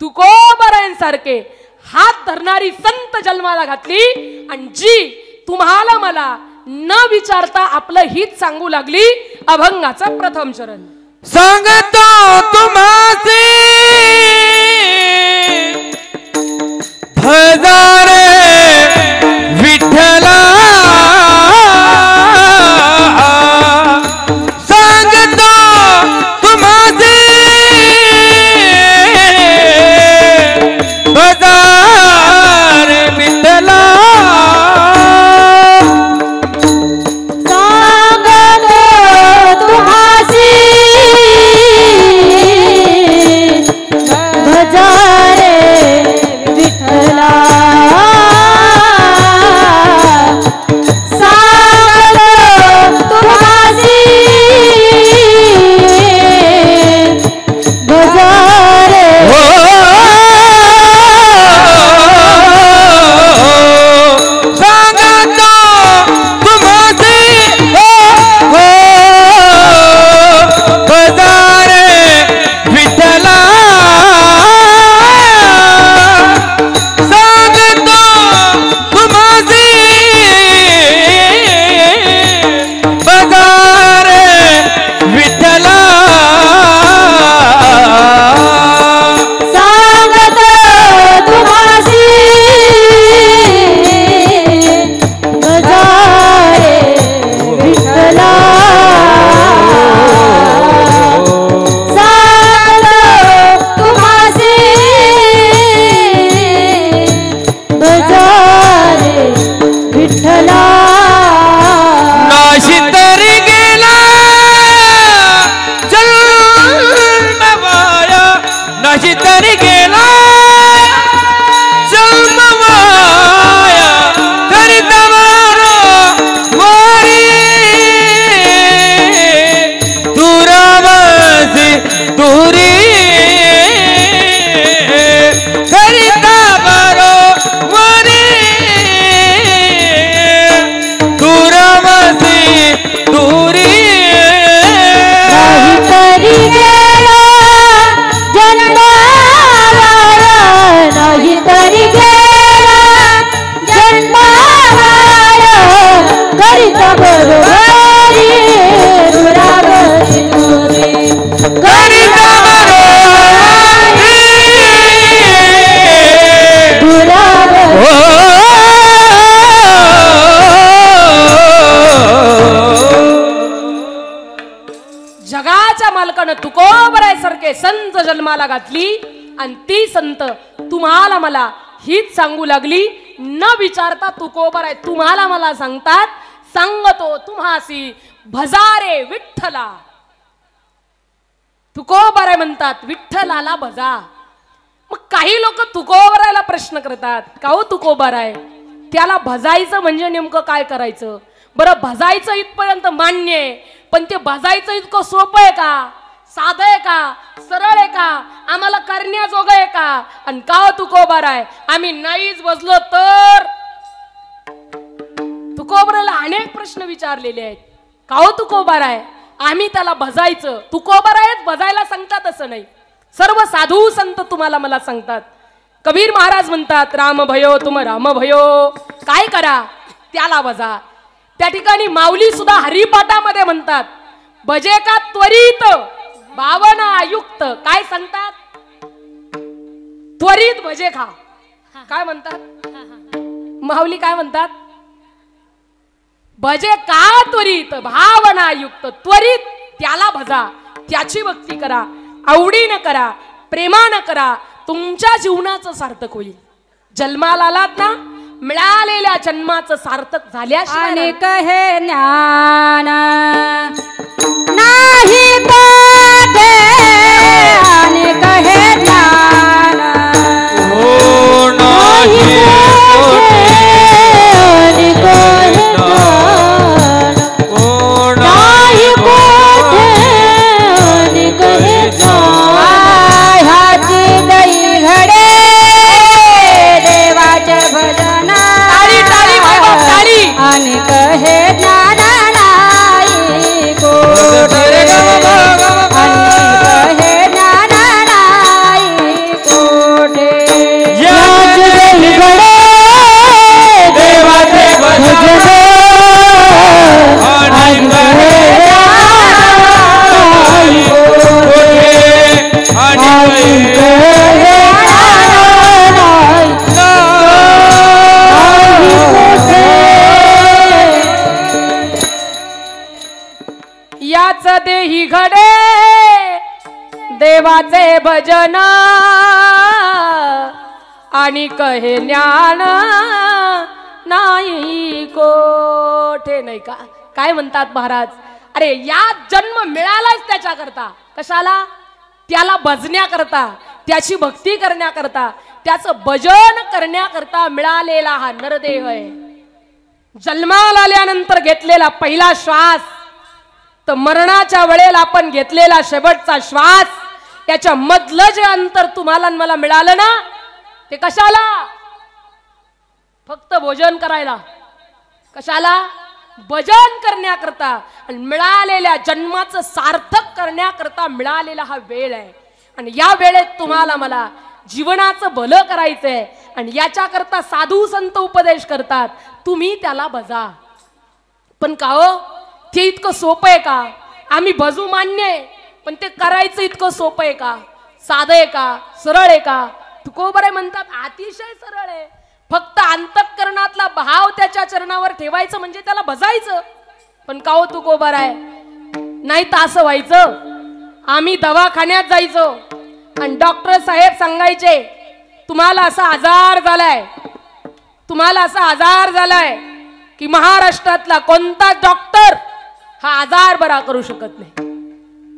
तुकोबरांसारखे हात धरणारी संत जन्माला घातली आणि जी तुम्हाला मला न विचारता आपलं हित सांगू लागली अभंगाचा प्रथम चरण. सांगतो तुम्हासी भजारे विठ्ठला सांगतो तुम्हासी भजारे विठ्ठला तुकोबरासारखे संत जन्माला घातली आणि ती संत तुम्हाला मला हीच सांगू लागली न विचारता तुकोबराय तुम्हाला मला सांगतात सांगतो तुम्हासी भजारे विठ्ठला. तुकोबराय म्हणतात विठ्ठलाला भजा. मग काही लोक तुकोबरायला प्रश्न करतात का हो तुकोबराय त्याला भजायचं म्हणजे नेमकं काय करायचं. बरं भजायचं इथपर्यंत मान्य आहे पण ते भजायचं इतकं सोपं आहे का साधं आहे का सरळ आहे का आम्हाला करण्याजोगं आहे का. आणि का हो तुकोबराय आम्ही नाहीच बसलो तर. तुकोबरायला अनेक प्रश्न विचारलेले आहेत का हो तुकोबराय आम्ही त्याला भजायचं. तुकोबरायच भजायला सांगतात असं नाही सर्व साधू संत तुम्हाला मला सांगतात. कबीर महाराज म्हणतात राम भयो तुम राम भयो काय करा त्याला भजा. त्या ठिकाणी माऊली सुद्धा हरिपाठामध्ये म्हणतात भजे का त्वरित भावना युक्त काय सांगतात त्वरित भजे खा. काय म्हणतात माऊली काय म्हणतात भजे का त्वरित भावना युक्त त्वरित त्याला भजा त्याची भक्ती करा आवडीनं करा प्रेमानं करा तुमच्या जीवनाचं सार्थक होईल. जन्माला आलात ना मिळालेल्या जन्माचं सार्थक झाल्याशिवाय अनेक हे ज्ञान नाही कोठे अनेक हे ज्ञान हो नाही कोठे अनेक हे ज्ञान हो नाही कोठे अनेक हे ज्ञान हाती दही घडे देवाचे भजन टाळी टाळी भाई बाप टाळी. अनेक हे ज्ञान नाही याच देही घडे देवाचे भजन आणि कहे ज्ञान नाही कोठे. नाही का काय म्हणतात महाराज, अरे या जन्म मिळालाच त्याच्याकरता. कशाला? त्याला भजण्याकरता, त्याची भक्ती करण्याकरता, त्याचं भजन करण्याकरता मिळालेला हा नरदेह आहे. जन्माला आल्यानंतर घेतलेला पहिला श्वास तर मरणाच्या वेळेला आपण घेतलेला शेवटचा श्वास, याच्या मधलं जे अंतर तुम्हाला मला मिळालं ना, ते कशाला? फक्त भोजन करायला. कशाला? भजन करण्याकरता आणि मिळालेल्या जन्माचं सार्थक करण्याकरता मिळालेला हा वेळ आहे. आणि या वेळेत तुम्हाला मला जीवनाचं भलं करायचंय आणि याच्याकरता साधू संत उपदेश करतात, तुम्ही त्याला भजा. पण का हो, ते इतकं सोपं आहे का? आम्ही भजू मान्य आहे, पण ते करायचं इतकं सोपं आहे का? साधं आहे का? सरळ आहे का? तुकोबरे म्हणतात अतिशय सरळ आहे. फक्त अंतःकरणातला भाव त्याच्या चरणावर ठेवायचं म्हणजे त्याला भजायचं. पण का हो तुकोबर आहे, नाही तर असं व्हायचं, आम्ही दवाखान्यात जायचो आणि डॉक्टर साहेब सांगायचे तुम्हाला असा आजार झालाय, तुम्हाला असा आजार झालाय की महाराष्ट्रातला कोणताच डॉक्टर हा आजार बरा करू शकत नाही.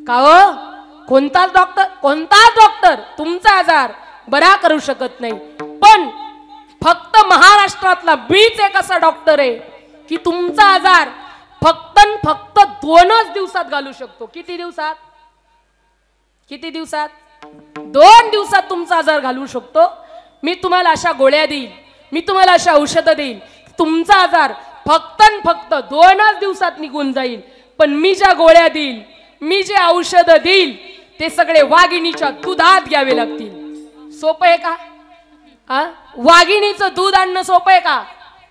का हो? कोणताच डॉक्टर तुमचा आजार बरा करू शकत नाही. पण फक्त महाराष्ट्रातला बीच एक असा डॉक्टर आहे की तुमचा आजार फक्त 2च दिवसात घालू शकतो. किती दिवसात? किती दिवसात? 2 दिवसात तुमचा आजार घालू शकतो. मी तुम्हाला अशा गोळ्या देईल, मी तुम्हाला अशा औषधं देईल, तुमचा आजार फक्त 2च दिवसात निघून जाईल. पण मी ज्या गोळ्या देईल, मी जे औषधं देईल, ते सगळे वाघिणीच्या दुधात घ्यावे लागतील. सोपं आहे का? वाघिणीचं दूध आणणं सोपं आहे का?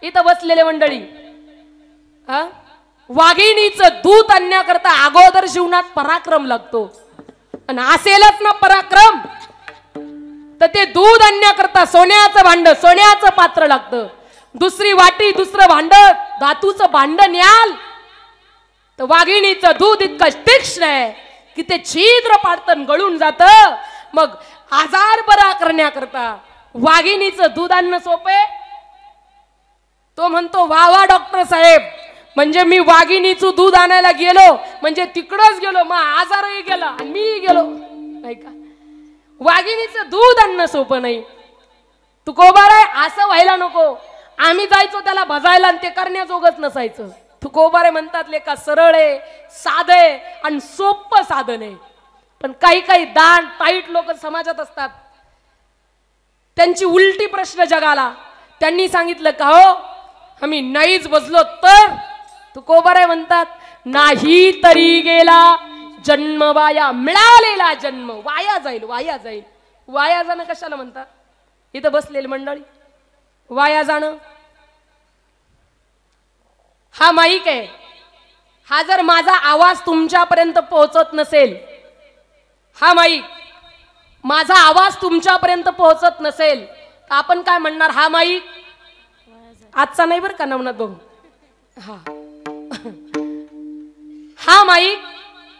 इथं बसलेले मंडळी, वाघिणीचं दूध आणण्याकरता अगोदर जीवनात पराक्रम लागतो. आणि असेलच ना पराक्रम, तर ते दूध आणण्याकरता सोन्याचं भांड, सोन्याचं पात्र लागतं. दुसरी वाटी, दुसरं भांड, धातूचं भांड न्याल तर वाघिणीचं दूध इतकं तीक्ष्ण आहे की ते छिद्र पाडतन गळून जातं. मग आजार बरा करण्याकरता वाघिणीचं दूध आणणं सोपे. तो म्हणतो वा वा डॉक्टर साहेब, म्हणजे मी वाघिणीचं दूध आणायला गेलो म्हणजे तिकडच गेलो, मग आजारही गेला आणि मी गेलो. नाही का? वाघिणीचं दूध आणणं सोपं नाही. तू कोबार आहे असं व्हायला नको. आम्ही जायचो त्याला भजायला आणि ते करण्याजोगच नसायचं. तू कोबारे म्हणतात लेका सरळ आहे, साधं आहे आणि सोपं साधन आहे. पण काही काही दान टाईट लोक समाजात असतात, त्यांची उलटी प्रश्न जगाला. त्यांनी सांगितलं का हो आम्ही नाहीच बसलो तर? तू कोबारे म्हणतात नाही तरी गेला जन्म वाया, मिळालेला जन्म वाया जाईल. वाया जाईल. वाया जाणं कशाला म्हणतात? इथं बसलेली मंडळी, वाया जाणं हा माईक आहे. हा जर माझा आवाज तुमच्यापर्यंत पोहोचत नसेल, हा माईक माझा आवाज तुमच्यापर्यंत पोहोचत नसेल तर आपण काय म्हणणार? हा माईक आजचा नाही बरं का नवनाथ भाऊ, हा माईक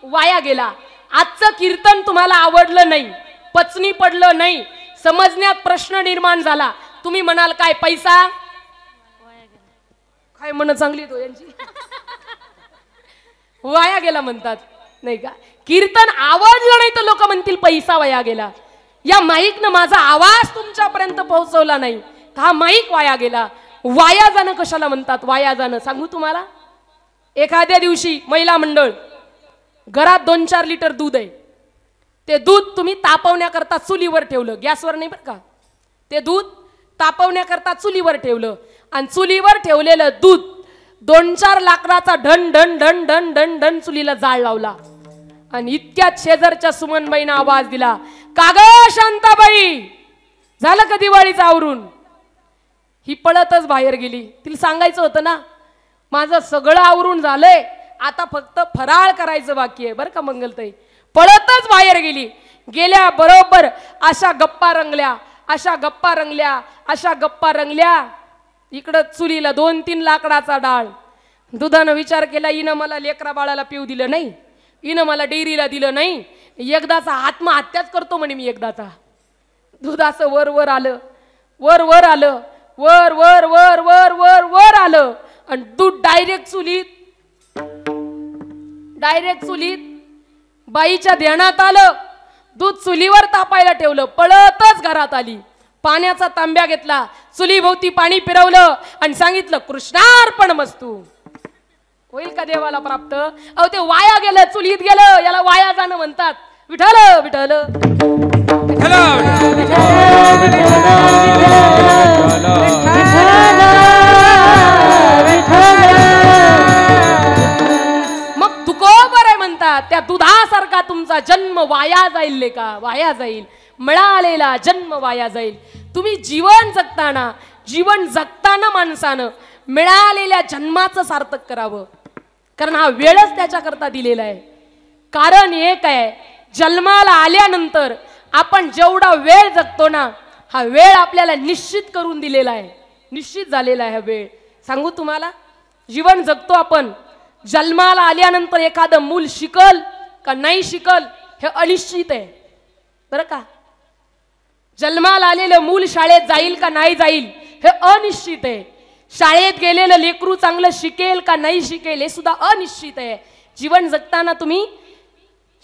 वाया गेला. आजचं कीर्तन तुम्हाला आवडलं नाही, पचनी पडलं नाही, समजण्यात प्रश्न निर्माण झाला, तुम्ही म्हणाल काय पैसा? काय म्हण चांगली तो यांची वाया गेला म्हणतात. नाही का? कीर्तन आवडलं नाही तर लोक म्हणतील पैसा वाया गेला. या माईकनं माझा आवाज तुमच्यापर्यंत पोहोचवला नाही, हा माईक वाया गेला. वाया जाणं कशाला म्हणतात? वाया जाणं सांगू तुम्हाला. एखाद्या दिवशी महिला मंडळ घरात 2-4 लिटर दूध आहे, ते दूध तुम्ही तापवण्याकरता चुलीवर ठेवलं, गॅसवर नाही बरं का. ते दूध तापवण्याकरता चुलीवर ठेवलं आणि चुलीवर ठेवलेलं दूध 2-4 लाकडाचा ढण ढण ढण ढण ढण ढण चुलीला जाळ लावला आणि इतक्यात शेजारच्या सुमनबाईनं आवाज दिला, का ग शांताबाई झालं का दिवाळीचं आवरून? ही पळतच बाहेर गेली. तिला सांगायचं होतं ना माझं सगळं आवरून झालंय, आता फक्त फराळ करायचं बाकी आहे बरं का मंगलताई. पळतच बाहेर गेली. गेल्या बरोबर अशा गप्पा रंगल्या, अशा गप्पा रंगल्या, अशा गप्पा रंगल्या. इकडं चुलीला 2-3 लाकडाचा डाळ. दुधानं विचार केला, हिनं मला लेकरा बाळाला पिऊ दिलं नाही, हिनं मला डेअरीला दिलं नाही, एकदाचा आत्महत्याच करतो म्हणे मी एकदाचा. दूध असं वर वर आलं, वर वर आलं, वर वर वर वर वर वर आलं आणि दूध डायरेक्ट चुलीत. बाईच्या ध्यानात आलं, दूध चुलीवर तापायला ठेवलं, पळतच घरात आली, पाण्याचा तांब्या घेतला, चुलीभोवती पाणी फिरवलं आणि सांगितलं कृष्णार्पणमस्तु. होईल का देवाला प्राप्त? अहो ते वाया गेलं, चुलीत गेलं, याला वाया जाणं म्हणतात. विठ्ठल विठ्ठल मग तुकोबर आहे म्हणतात. त्या दुधासारखा तुमचा जन्म वाया जाईल का? वाया जाईल. मिळालेला जन्म वाया जाईल. तुम्ही जीवन जगताना माणसानं मिळालेल्या जन्माचं सार्थक करावं, कारण हा वेळच त्याच्याकरता दिलेला आहे. कारण एक आहे, जन्माला आल्यानंतर आपण जेवढा वेळ जगतो ना, हा वेळ आपल्याला निश्चित करून दिलेला आहे, निश्चित झालेला आहे हा वेळ. सांगू तुम्हाला, जीवन जगतो आपण, जन्माला आल्यानंतर एखादं मूल शिकल का नाही शिकल हे अनिश्चित आहे बरं का. जन्माला आलेलं मूल शाळेत जाईल का नाही जाईल हे अनिश्चित आहे. शाळेत गेलेलं लेकरू चांगलं शिकेल का नाही शिकेल हे सुद्धा अनिश्चित आहे. जीवन जगताना तुम्ही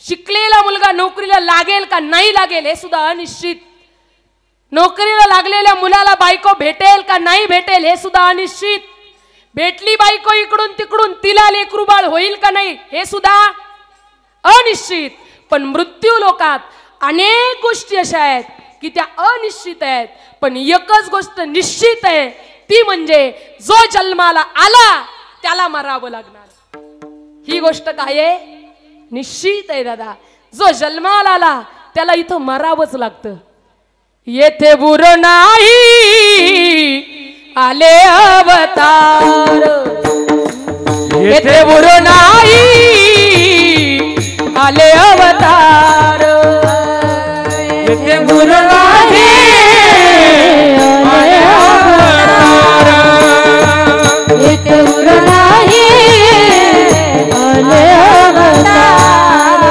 शिकलेला मुलगा नोकरीला लागेल का नाही लागेल हे सुद्धा अनिश्चित. नोकरीला लागलेल्या मुलाला बायको भेटेल का नाही भेटेल हे सुद्धा अनिश्चित. भेटली बायको इकडून तिकडून, तिला लेकरू बाळ होईल का नाही हे सुद्धा अनिश्चित. पण मृत्यू लोकात अनेक गोष्टी अशा आहेत की त्या अनिश्चित आहेत, पण एकच गोष्ट निश्चित आहे, ती म्हणजे जो जन्माला आला त्याला मरावं लागणार. ही गोष्ट काय आहे? निश्चित आहे दादा. जो जन्माला आला त्याला इथं मरावंच लागतं. येथे बुर नाही आले अवतार, येथे बुर नाही आले अवतार, येथे बुर नाही आले अवतार, येथे बुर नाही आले अवतार.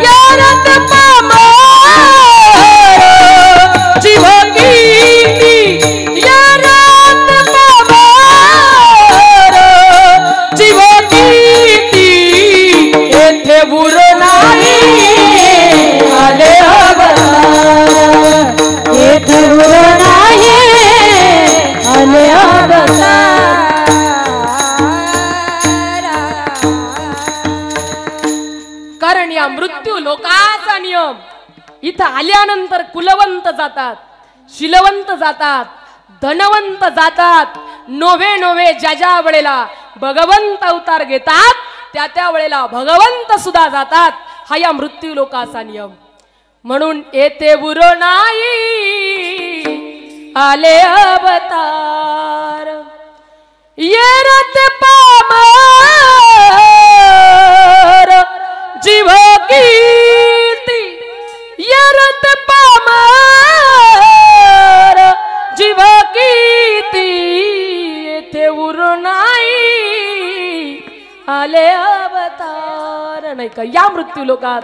यारत पामर जीव कीर्ती, यारत पामर जीव कीर्ती, येथे बुर नाही आले अवतार, येथे बुर नाही आले अवतार. कारण या मृत्यू लोकाचा नियम, इथं आल्यानंतर कुलवंत जातात, शिलवंत जातात, धनवंत जातात, नोव्हे नोव्हे ज्या ज्या वेळेला भगवंत अवतार घेतात त्या त्या वेळेला भगवंत सुद्धा जातात. हा या मृत्यू लोकाचा नियम. म्हणून येथे बुर नाही आले अवतार, येरत पामर जीव कीर्ती, येरत पामर जीव कीर्ती, येथे उर नाही आले अवतार. नाही का? या मृत्यू लोकात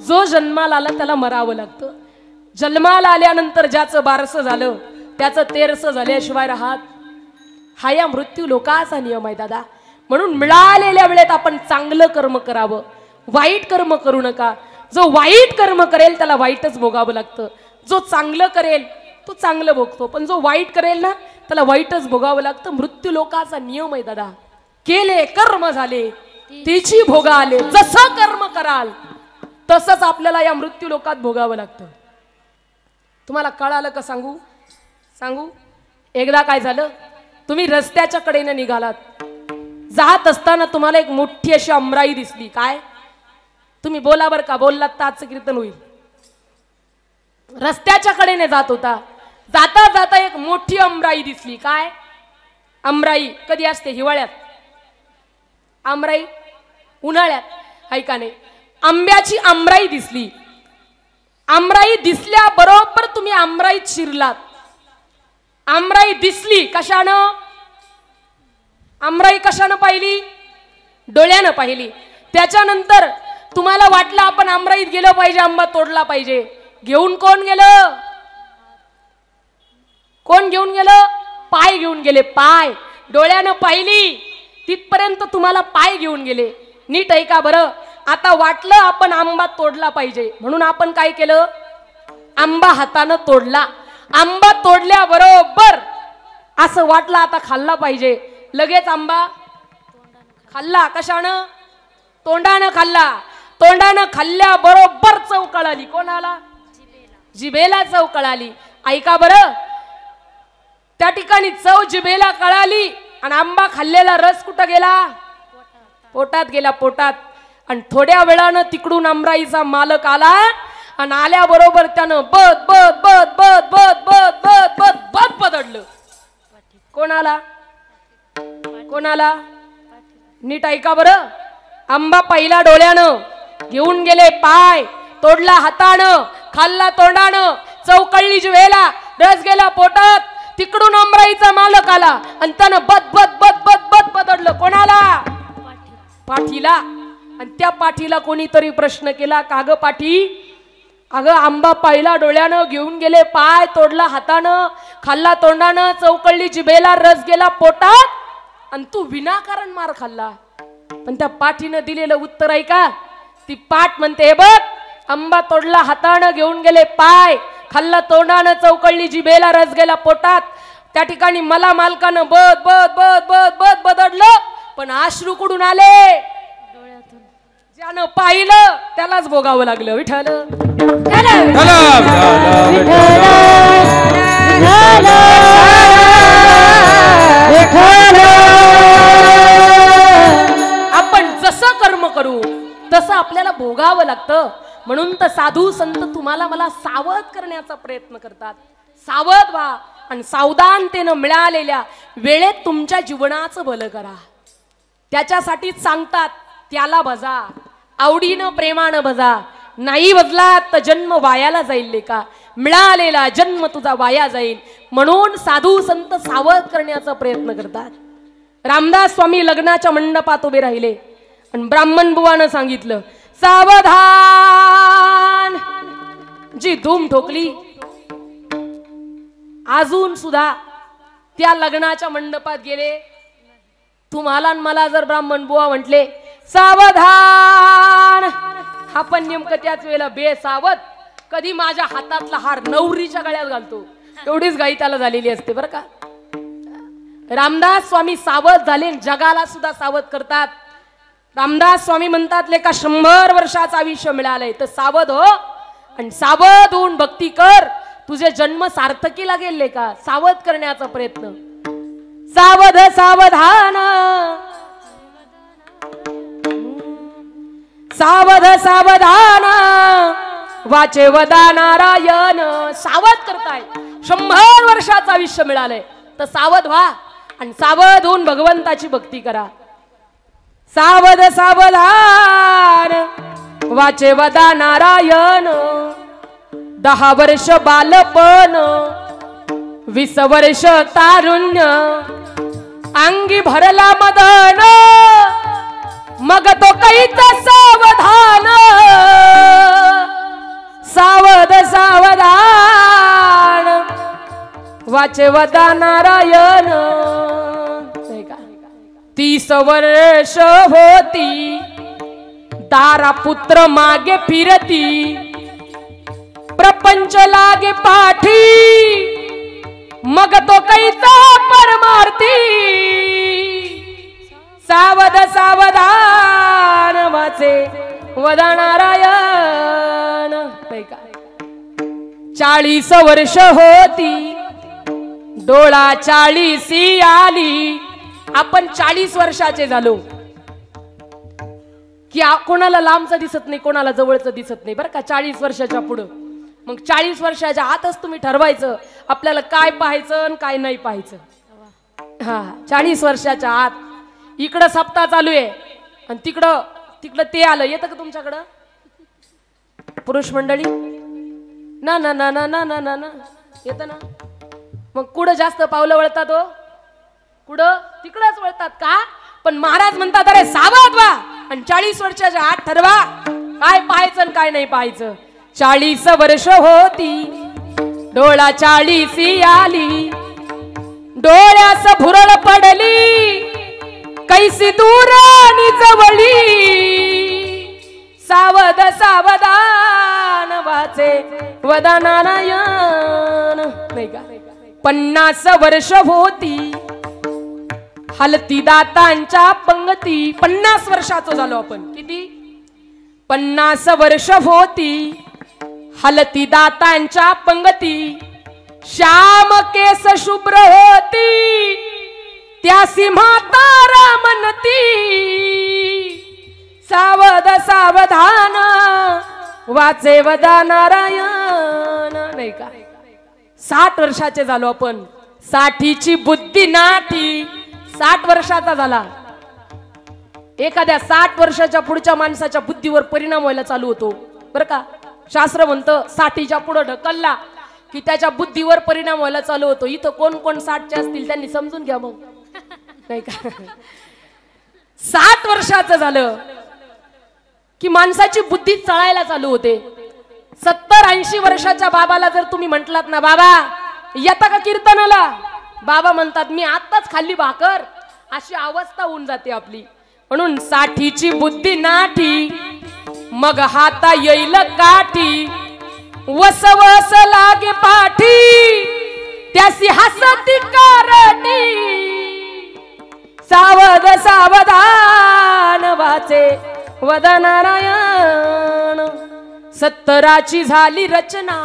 जो जन्माला आला त्याला मरावं लागतं. जन्माला आल्यानंतर ज्याचं बारसं झालं त्याचं तेरसं झाल्याशिवाय राहत. हा या मृत्यू लोकाचा नियम आहे दादा. म्हणून मिळालेल्या वेळेत आपण चांगलं कर्म करावं, वाईट कर्म करू नका. जो वाईट कर्म करेल त्याला वाईटच भोगावं लागतं, जो चांगलं करेल तो चांगलं भोगतो, पण जो वाईट करेल ना त्याला वाईटच भोगावं लागतं. मृत्यू लोकाचा नियम आहे दादा. केले कर्म झाले तिची भोगा आले. जसं कर्म कराल तसंच आपल्याला या मृत्यू लोकात भोगावं लागतं. तुम्हाला कळालं का? सांगू. एकदा काय झालं, तुम्ही रस्त्याच्या कडेने निघालात, जात असताना तुम्हाला एक मोठी अशी अमराई दिसली. काय? तुम्ही बोला बर का, बोललात तर आजचं कीर्तन होईल. रस्त्याच्या कडेने जात होता, जाता जाता एक मोठी अमराई दिसली. काय? अमराई कधी असते? हिवाळ्यात. आमराई उन्हाळ्यात. ऐका नाही, आंब्याची आमराई दिसली. आमराई दिसल्या बरोबर तुम्ही आमराईत शिरलात. आमराई दिसली कशानं? आमराई कशानं पाहिली? डोळ्यानं पाहिली. त्याच्यानंतर तुम्हाला वाटलं आपण आमराईत गेलो पाहिजे, आंबा तोडला पाहिजे. घेऊन कोण गेलं? कोण घेऊन गेलं? पाय घेऊन गेले. पाय डोळ्यानं पाहिली तिथपर्यंत तुम्हाला पाय घेऊन गेले. नीट ऐका बरं. आता वाटलं आपण आंबा तोडला पाहिजे म्हणून आपण काय केलं? आंबा हातानं तोडला. आंबा तोडल्याबरोबर असं वाटलं आता खाल्ला पाहिजे. लगेच आंबा खाल्ला. कशानं? तोंडानं खाल्ला. तोंडानं खाल्ल्याबरोबर चव कळाली. कोणाला? जिभेला चव कळाली. ऐका बरं, त्या ठिकाणी चव जिभेला कळाली आणि आंबा खाल्लेला रस कुठं गेला? पोटात गेला. पोटात. आणि थोड्या वेळानं तिकडून आमराईचा मालक आला आणि आल्याबरोबर त्यानं बद बद बद बद बद बद बद बद बद बदडलं. कोणाला? कोणाला? नीट ऐका बरं. आंबा पहिला डोळ्यानं, घेऊन गेले पाय, तोडला हातानं, खाल्ला तोंडानं, चव कळली जिभेला, रस गेला पोटात. तिकडून आमराईचा मालक आला आणि त्यानं बद बद बद बद बद बदडलं. कोणाला? पाठीला. आणि त्या पाठीला कोणीतरी प्रश्न केला, का ग पाठी? अगं आंबा पहिला डोळ्यानं, घेऊन गेले पाय, तोडला हातानं, खाल्ला तोंडानं, चौकळली जिभेला, रस गेला पोटात आणि तू विनाकारण मार खाल्ला. पण त्या पाठीनं दिलेलं उत्तर आहे का? ती पाठ म्हणते, हे बघ, आंबा तोडला हातानं, घेऊन गेले पाय, खाल्ला तोंडानं, चौकळली जिभेला, रस गेला पोटात. त्या ठिकाणी मला मालकानं बद बद बद बद बद बदडलं. पण अश्रू कुठून आले? ज्यानं पाहिलं त्यालाच भोगावं लागलं. विठ्ठल आपण जसं कर्म करू तसं आपल्याला भोगावं लागतं. म्हणून तर साधू संत तुम्हाला मला सावध करण्याचा प्रयत्न करतात. सावध व्हा आणि सावधानतेनं मिळालेल्या वेळेत तुमच्या जीवनाचं भलं करा. त्याच्यासाठीच सांगतात, त्याला भजा, आवडीनं प्रेमानं भजा. नाही भजला तर जन्म वायाला जाईल लेका. मिळालेला जन्म तुझा वाया जाईल. म्हणून साधू संत सावध करण्याचा प्रयत्न करतात. रामदास स्वामी लग्नाच्या मंडपात उभे राहिले आणि ब्राह्मण बुवानं सांगितलं, सावधान. जी धूम ठोकली. अजून सुद्धा त्या लग्नाच्या मंडपात गेले. तुम्हाला आणि मला जर ब्राह्मण बुवा म्हटले सावधान, आपण नेमकं त्याच वेळेला बेसावध. कधी माझ्या हातातला हार नवरीच्या गळ्यात घालतो, एवढीच घाई त्याला झालेली असते बरं का. रामदास स्वामी सावध झाले, जगाला सुद्धा सावध करतात. रामदास स्वामी म्हणतात, लेका 100 वर्षाचं आयुष्य मिळालंय तर सावध हो आणि सावध होऊन भक्ती कर. तुझे जन्म सार्थकी लागेल लेका. सावध करण्याचा प्रयत्न. सावध सावधान, सावध सावधान, वाचे वदा नारायण. सावध करताय. 100 वर्षाचं आयुष्य मिळालंय तर सावध व्हा आणि सावध होऊन भगवंताची भक्ती करा. सावध सावधान, वाचे वदा नारायण. 10 वर्ष बालपण, 20 वर्ष तारुण्य, अंगी भरला मदन, मग तो कैचा सावधान. सावध सावधान, वाचे वदा नारायण. 30 वर्ष होती, दारा पुत्र मागे फिरती, प्रपंच लागे पाठी, मग तो कैचा परमार्थी. सावध सावधान, वाचे वदा नारायण. 40 वर्ष होती, डोळा 40 आली. आपण 40 वर्षाचे झालो की कोणाला लांबचं दिसत नाही, कोणाला जवळचं दिसत नाही बरं का. 40 वर्षाच्या पुढं मग 40 वर्षाच्या आतच तुम्ही ठरवायचं आपल्याला काय पाहायचं आणि काय नाही पाहायचं. हा 40 वर्षाच्या आत. इकडं सप्ताह चालू आहे आणि तिकडं ते आलं. येतं का तुमच्याकडं पुरुष मंडळी? ना ना ना ना ना ना ना ना येतं ना. मग कुठं जास्त पावलं वळतात हो? कुठं? तिकडंच वळतात का? पण महाराज म्हणतात, अरे सावध व्हा आणि 40 वर्षाच्या आत ठरवा काय पाहायचं आणि काय नाही पाहायचं. 40 वर्ष होती डोळा 40 आली, डोळ्यास भुरळ पडली कैसी दूर आणि जवळी. सावध सावधान वाचे वदा नारायण. नाही का? 50 वर्ष होती हलती दातांच्या पंगती. 50 वर्षाचं झालो आपण. किती? 50 वर्ष होती हलती दातांच्या पंगती. श्याम केस शुभ्र होती त्यासी म्हातारा म्हणती. सावध सावधान वाचे वदा नारायण. नाही का? 60 वर्षाचे झालो आपण. 60ची बुद्धी नाठी. 60 वर्षाचा झाला. एखाद्या 60 वर्षाच्या पुढच्या माणसाच्या बुद्धीवर परिणाम व्हायला चालू होतो बरं का. शास्त्र म्हणतं 60च्या पुढे ढकलला की त्याच्या बुद्धीवर परिणाम व्हायला चालू होतो. इथं कोण कोण 60चे असतील त्यांनी समजून घ्या मग. नाही का? 60 वर्षाचं झालं की माणसाची बुद्धी चळायला चालू होते. 70-80 वर्षाच्या बाबाला जर तुम्ही म्हटलात ना, बाबा येता का कीर्तनाला, बाबा म्हणतात मी आत्ताच खाल्ली भाकर, अशी अवस्था होऊन जाते आपली. म्हणून 60ची बुद्धी नाठी मग हाता येईल काठी. वसवस लागे पाठी त्यासी हसती कारटी. सावध सावधान वाचे वदा नारायण. 70ची झाली रचना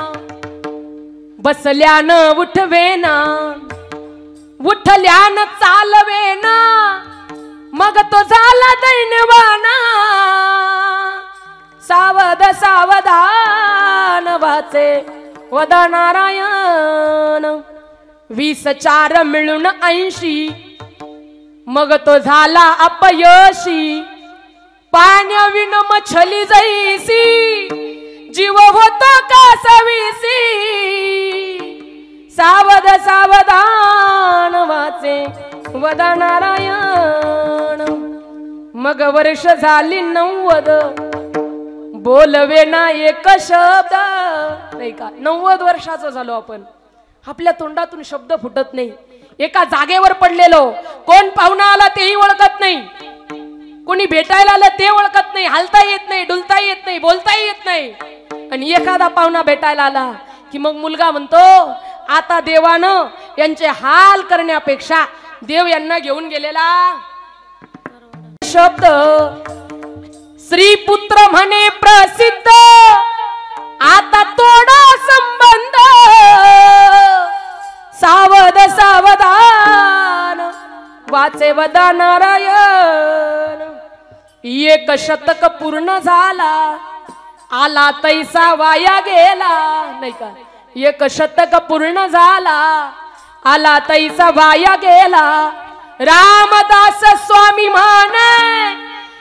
बसल्यान उठवेना, उठल्यान चालवेना मग तो झाला दैनवाना. सावध सावधान वाचे वदा नारायण. 20-4 मिळून 80 मग तो झाला अपयशी. पाण्याविन मछली जैसी जीव होतो कासवीसी. सावध सावधान वाचे वदा नारायण. मग वर्ष झाली 90 बोलवे ना एक शब्द. नाही का? 90 वर्षाचं झालो आपण. आपल्या तोंडातून शब्द फुटत नाही. एका जागेवर पडलेलो. कोण पाहुणा आला तेही ओळखत नाही, कोणी भेटायला आलं ते ओळखत नाही. हलता येत नाही, डुलता येत नाही, बोलताही येत नाही. आणि एखादा पाहुणा भेटायला आला की मग मुलगा म्हणतो आता देवानं यांचे हाल करण्यापेक्षा देव यांना घेऊन गेलेला शब्द. श्री पुत्र म्हणे प्रसिद्ध आता तोडा संबंध. सावध सावधान वाचे वदा नारायण. 1 शतक पूर्ण झाला आला तैसा वाया गेला. नाही का? 1 शतक पूर्ण झाला आला तैसा वाया गेला. रामदास स्वामी माने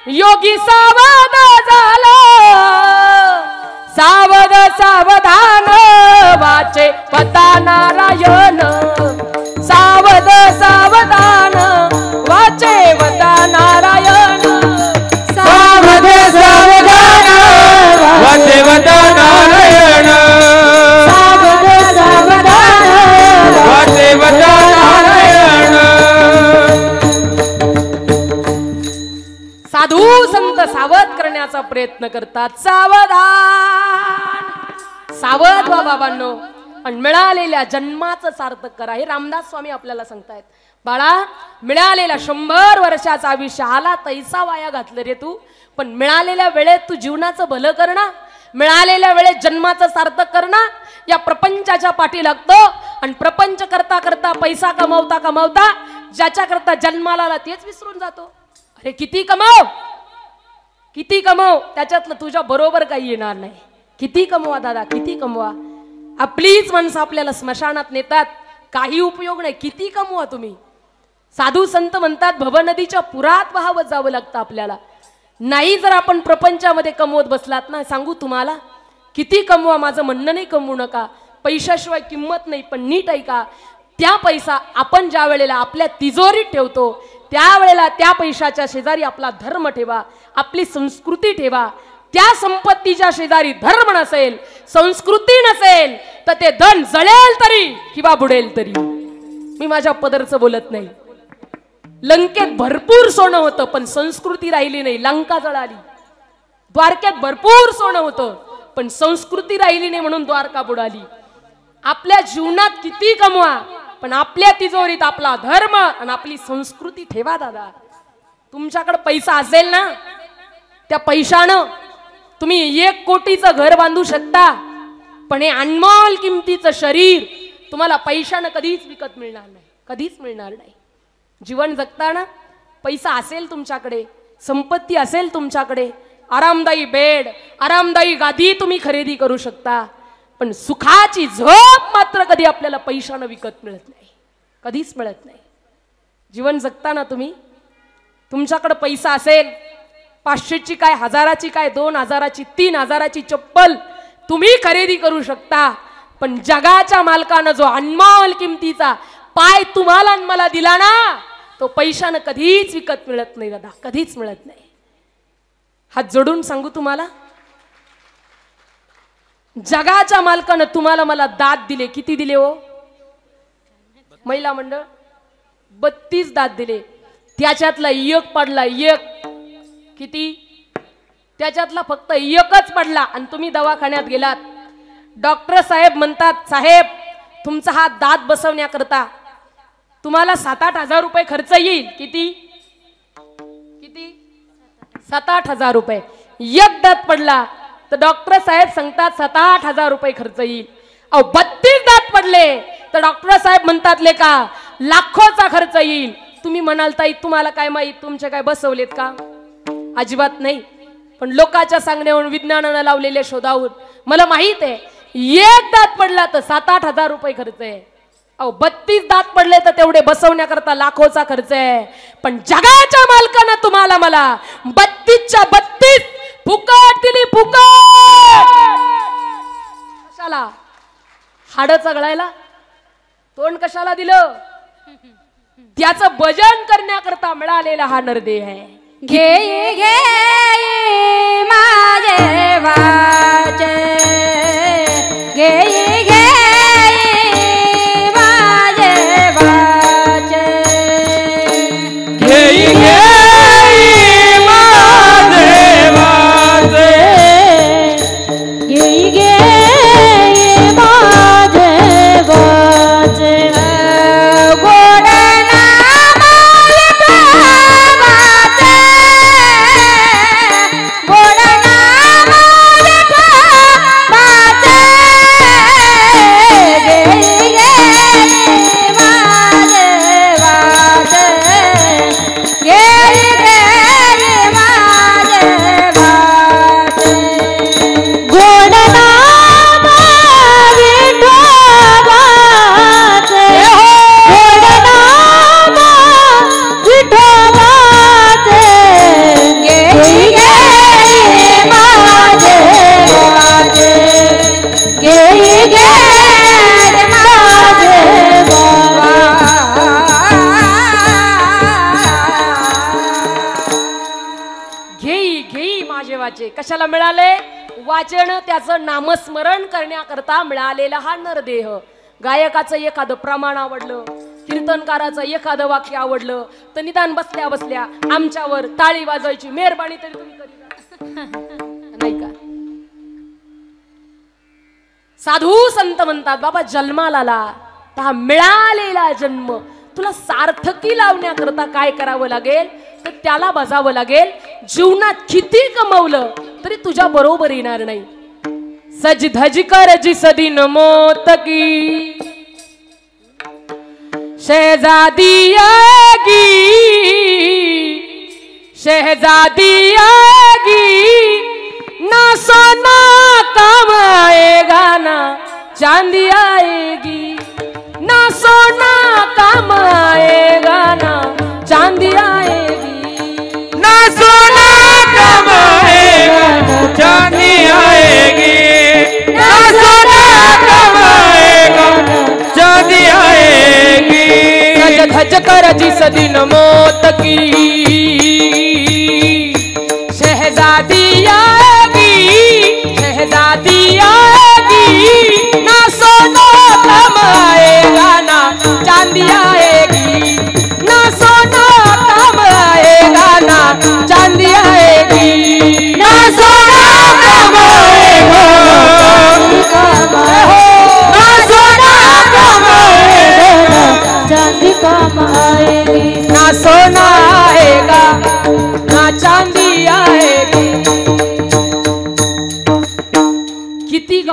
योगी सावध झाला. सावध सावधान वाचे वदा नारायण. सावध सावधान वाचे वदा नारायण. सावध सावधान वाचे वदा नारायण. सावध सावधान वाचे वदा नारायण. साधू संत सावध करण्याचा प्रयत्न करतात. सावधान सावध व्हा बाबांनो आणि मिळालेल्या जन्माचं सार्थक करा. हे रामदास स्वामी आपल्याला सांगतायत. बाळा मिळालेल्या 100 वर्षाचा आयुष्य आला तैसा वाया घातलं रे तू. पण मिळालेल्या वेळेत तू जीवनाचं भलं करणं, मिळालेल्या वेळेत जन्माचं सार्थक करणं. या प्रपंचाच्या पाठी लागतो आणि प्रपंच करता करता पैसा कमवता कमवता ज्याच्या करता जन्माला आला तेच विसरून जातो. अरे किती कमाव, किती कमव, त्याच्यातलं तुझ्या बरोबर काही येणार नाही. किती कमवा दादा, किती कमवा. आपलीच माणसं आपल्याला स्मशानात नेतात, काही उपयोग नाही. किती कमवा तुम्ही. साधू संत म्हणतात भवनदीच्या पुरात वाहवत जावं लागतं आपल्याला. नाही जर आपण प्रपंचामध्ये कमवत बसलात ना, सांगू तुम्हाला किती कमवा, माझं म्हणणं नाही कमवू नका, पैशाशिवाय किंमत नाही. पण नीट ऐका, त्या पैसा आपण ज्या वेळेला आपल्या तिजोरीत ठेवतो त्यावेळेला त्या पैशाच्या शेजारी आपला धर्म ठेवा, आपली संस्कृती ठेवा. त्या संपत्तीच्या शेजारी धर्म नसेल, संस्कृती नसेल, तर ते धन जळेल तरी किंवा बुडेल तरी. मी माझ्या पदरचं बोलत नाही. लंकेत भरपूर सोनं होतं पण संस्कृती राहिली नाही, लंका जळाली. द्वारकेत भरपूर सोनं होतं पण संस्कृती राहिली नाही म्हणून द्वारका बुडाली. आपल्या जीवनात किती कमवा पण आपल्या तिजोरीत आपला धर्म आणि आपली संस्कृती ठेवा दादा. तुमच्याकडे पैसा असेल ना, त्या पैशानं तुम्ही 1 कोटीचं घर बांधू शकता पण हे अनमोल किमतीचं शरीर तुम्हाला पैशानं कधीच विकत मिळणार नाही, कधीच मिळणार नाही. जीवन जगताना पैसा असेल तुमच्याकडे, संपत्ती असेल तुमच्याकडे, आरामदायी बेड, आरामदायी गादी तुम्ही खरेदी करू शकता पण सुखाची झोप मात्र कधी आपल्याला पैशानं विकत मिळत नाही, कधीच मिळत नाही. जीवन जगताना तुमच्याकडे पैसा असेल, 500ची काय, 1000ची काय, 2000ची, 3000ची चप्पल तुम्ही खरेदी करू शकता पण जगाच्या मालकानं जो अनमोल किमतीचा पाय तुम्हाला आणि मला दिला ना, तो पैशानं कधीच विकत मिळत नाही दादा, कधीच मिळत नाही. हात जोडून सांगू तुम्हाला, जगाच्या मालकानं तुम्हाला मला दात दिले. किती दिले हो महिला मंडळ? 32 दात दिले. त्याच्यातला एक पडला, एक. किती? त्याच्यातला फक्त एकच पडला आणि तुम्ही दवाखान्यात गेलात. डॉक्टर साहेब म्हणतात, साहेब तुमचा हा दात बसवण्याकरता तुम्हाला 7-8 हजार रुपये खर्च येईल. किती? किती? 7-8 हजार रुपये. एक दात पडला तर डॉक्टर साहेब सांगतात 7-8 हजार रुपये खर्च येईल. 32 दात पडले तर डॉक्टर साहेब म्हणतात लेका लाखोचा खर्च येईल. तुम्ही म्हणाल ताई तुम्हाला काय माहित, तुमचे काय बसवलेत का? अजिबात नाही. पण लोकांच्या सांगण्यावरून, विज्ञानानं लावलेल्या शोधावरून मला माहित आहे, एक दात पडला तर 7-8 हजार रुपये खर्च आहे. 32 दात पडले तर तेवढे बसवण्याकरता लाखोचा खर्च आहे. पण जगाच्या मालकानं तुम्हाला मला 32च्या 32 फुकट दिली, फुकट. कशाला? हाड चघळायला? तोंड कशाला दिलं? त्याचं भजन करण्याकरता मिळालेला हा नरदेह आहे. घे घे माझे वाचे, घे घे माझे वाचे, घे घे माझे वाचे, घे घे माझे वाचे. गोड नाम विठोबाचे, गोड नाम विठोबाचे. घे घे माझे वाचे, घे घे माझे वाचे. गोड नाम विठोबाचे, गोड नाम विठोबाचे. घे घे माझे वाचे, घे घे माझे घेई घेई माझे वाचे. कशाला मिळाले? वाचन, त्याचं नामस्मरण करण्याकरता मिळालेला हा नरदेह. गायकाचं एखादं प्रमाण आवडलं, कीर्तनकाराचं एखादं वाक्य आवडलं तर निदान बसल्या बसल्या आमच्यावर टाळी वाजवायची मेहरबानी तरी तुम्ही करीत नाही का? साधू संत म्हणतात बाबा जन्माला आला तर हा मिळालेला जन्म तुला सार्थकी लावण्याकरता काय करावं लागेल तर त्याला बजावं लागेल. जीवनात किती कमवलं तरी तुझ्या बरोबर येणार नाही. सज धज कर जिस दिन मौत की शहजादी आएगी, शहजादी आएगी, ना सोना काम आएगा ना चांदी आएगी, ना सोना काम आएगा ना चांदी आएगी, ना सोना काम आएगा चांदी आएगी, ना सोना काम आएगा चांदी आएगी. सज धज कर जिस दिन मौत की शहजादी आएगी,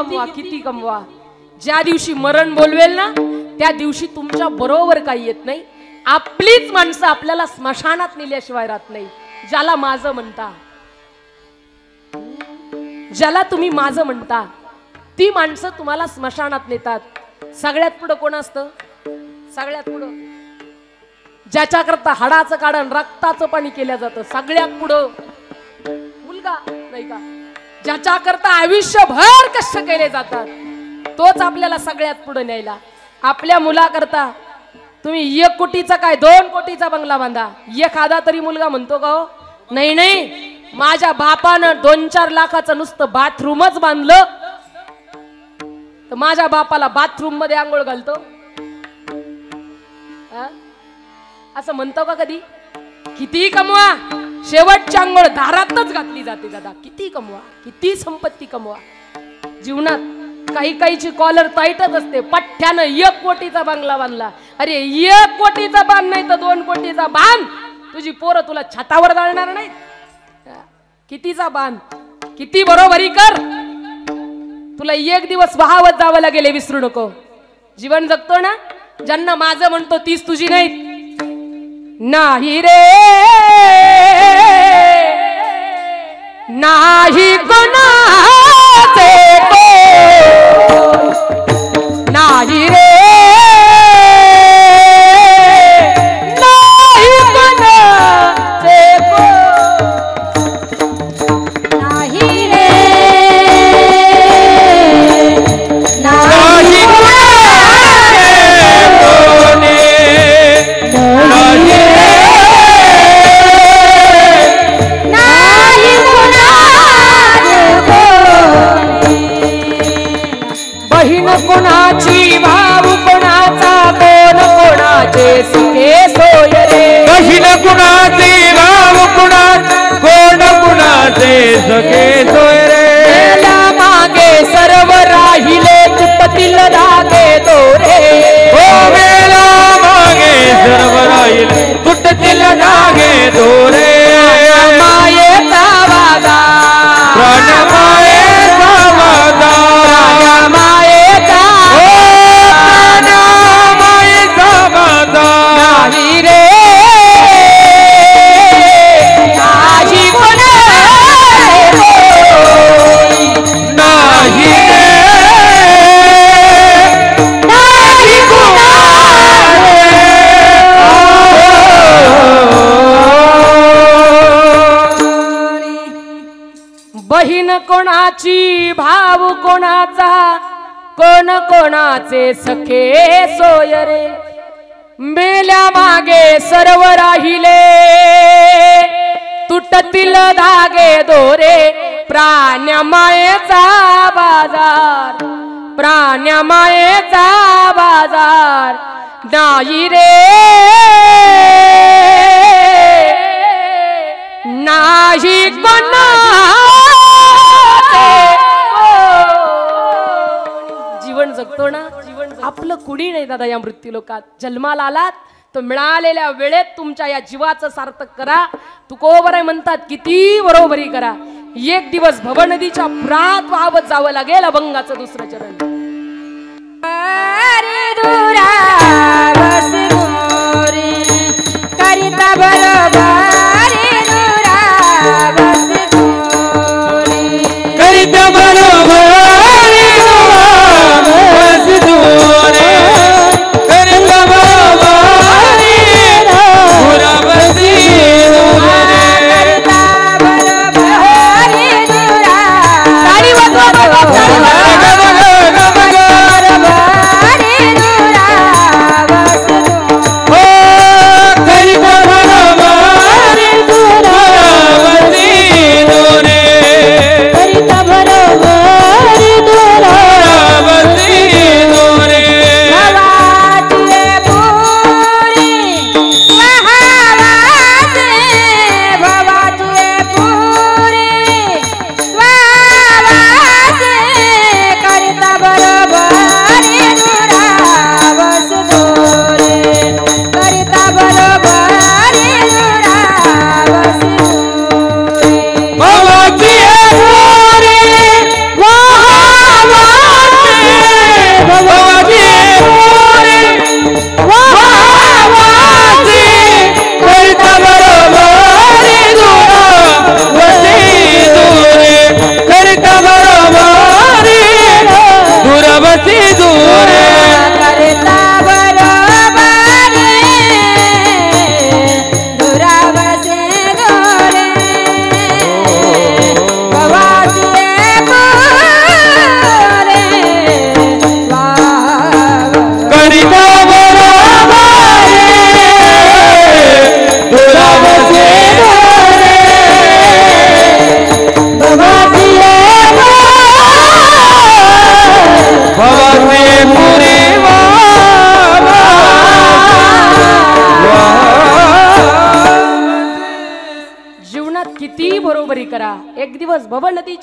कमवा, किती कमवा, ज्या दिवशी मरण बोलवेल ना त्या दिवशी तुमच्या बरोबर काही येत नाही. आपलीच माणसं आपल्याला स्मशानात नेल्याशिवाय राहत नाही. ज्याला माझं म्हणता, ज्याला तुम्ही माझं म्हणता, ती माणसं तुम्हाला स्मशानात नेतात. सगळ्यात पुढं कोण असतं? सगळ्यात पुढं ज्याच्याकरता हाडाचं काढण रक्ताचं पाणी केलं जातं, सगळ्यात पुढं मुलगा नाही का? ज्याच्याकरता आयुष्यभर कष्ट केले जातात तोच आपल्याला सगळ्यात पुढे न्यायला. आपल्या मुलाकरता तुम्ही 1 कोटीचा काय 2 कोटीचा बंगला बांधा, एखादा तरी मुलगा म्हणतो का हो नाही नाही माझ्या बापानं 2-4 लाखाचं नुसतं बाथरूमच बांधलं तर माझ्या बापाला बाथरूम मध्ये आंघोळ घालतो असं म्हणतो का कधी? किती कमवा, शेवटची आंघोळ दारातच घातली जाते दादा. किती कमवा, किती संपत्ती कमवा, जीवनात काही काहीची कॉलर टाईटच असते. पठ्ठ्यानं 1 कोटीचा बंगला बांधला, अरे 1 कोटीचा बांध नाही तर 2 कोटीचा बांध, तुझी पोरं तुला छतावर जाळणार नाही. कितीचा बांध, किती बरोबरी कर, तुला 1 दिवस वाहवत जावं लागेल, विसरू नको. जीवन जगतो ना, ज्यांना माझं म्हणतो तीच तुझी नाही. नाही रे नाही कोणाचे नाही रे नाही कोणाचे नाही रे नाही बहीण कोणाची, भाऊ कोणाचा, कोण कोणाचे सुखे सोय रे. बहीण कुणाचे, भाव कुणाचे, कोण कुणाचे सखे सोय रे. मेल्या मागे सर्व राहिले तुटतील धागे दोरे. हो मेला मागे सर्व राहिले तुटतील धागे दोरे. मायेचा वादा, प्राणमायेचा वादा, मायेचा प्राणमायेचा वादा. नाही रे नाही कोणाचे नाही रे नाही बहीण कोणाची, भाऊ कोणाचा, कोण कोणाचे सखे सोय रे. मेल्या मागे सर्व राहिले तुटतील धागे दोरे. प्राण्यमायेचा बाजार, प्राण्यमायेचा बाजार नाही रे नाही कोणाचे. जीवन जगतो ना, जीवन आपलं कुणी नाही दादा या मृत्यू लोकात. जन्माला आलात तर मिळालेल्या वेळेत तुमच्या या जीवाचं सार्थक करा. तुकोबर म्हणतात किती बरोबरी करा. 1 दिवस भवनदीच्या पुरात वाहवत जावं लागेल अभंगाचं 2रं चरण. करिता बरोबर करिता बरोबर बस दोरे. करिता बरोबर पुरा बसी दोरे. ताली वाजवा बाबा, ताली वाजवा.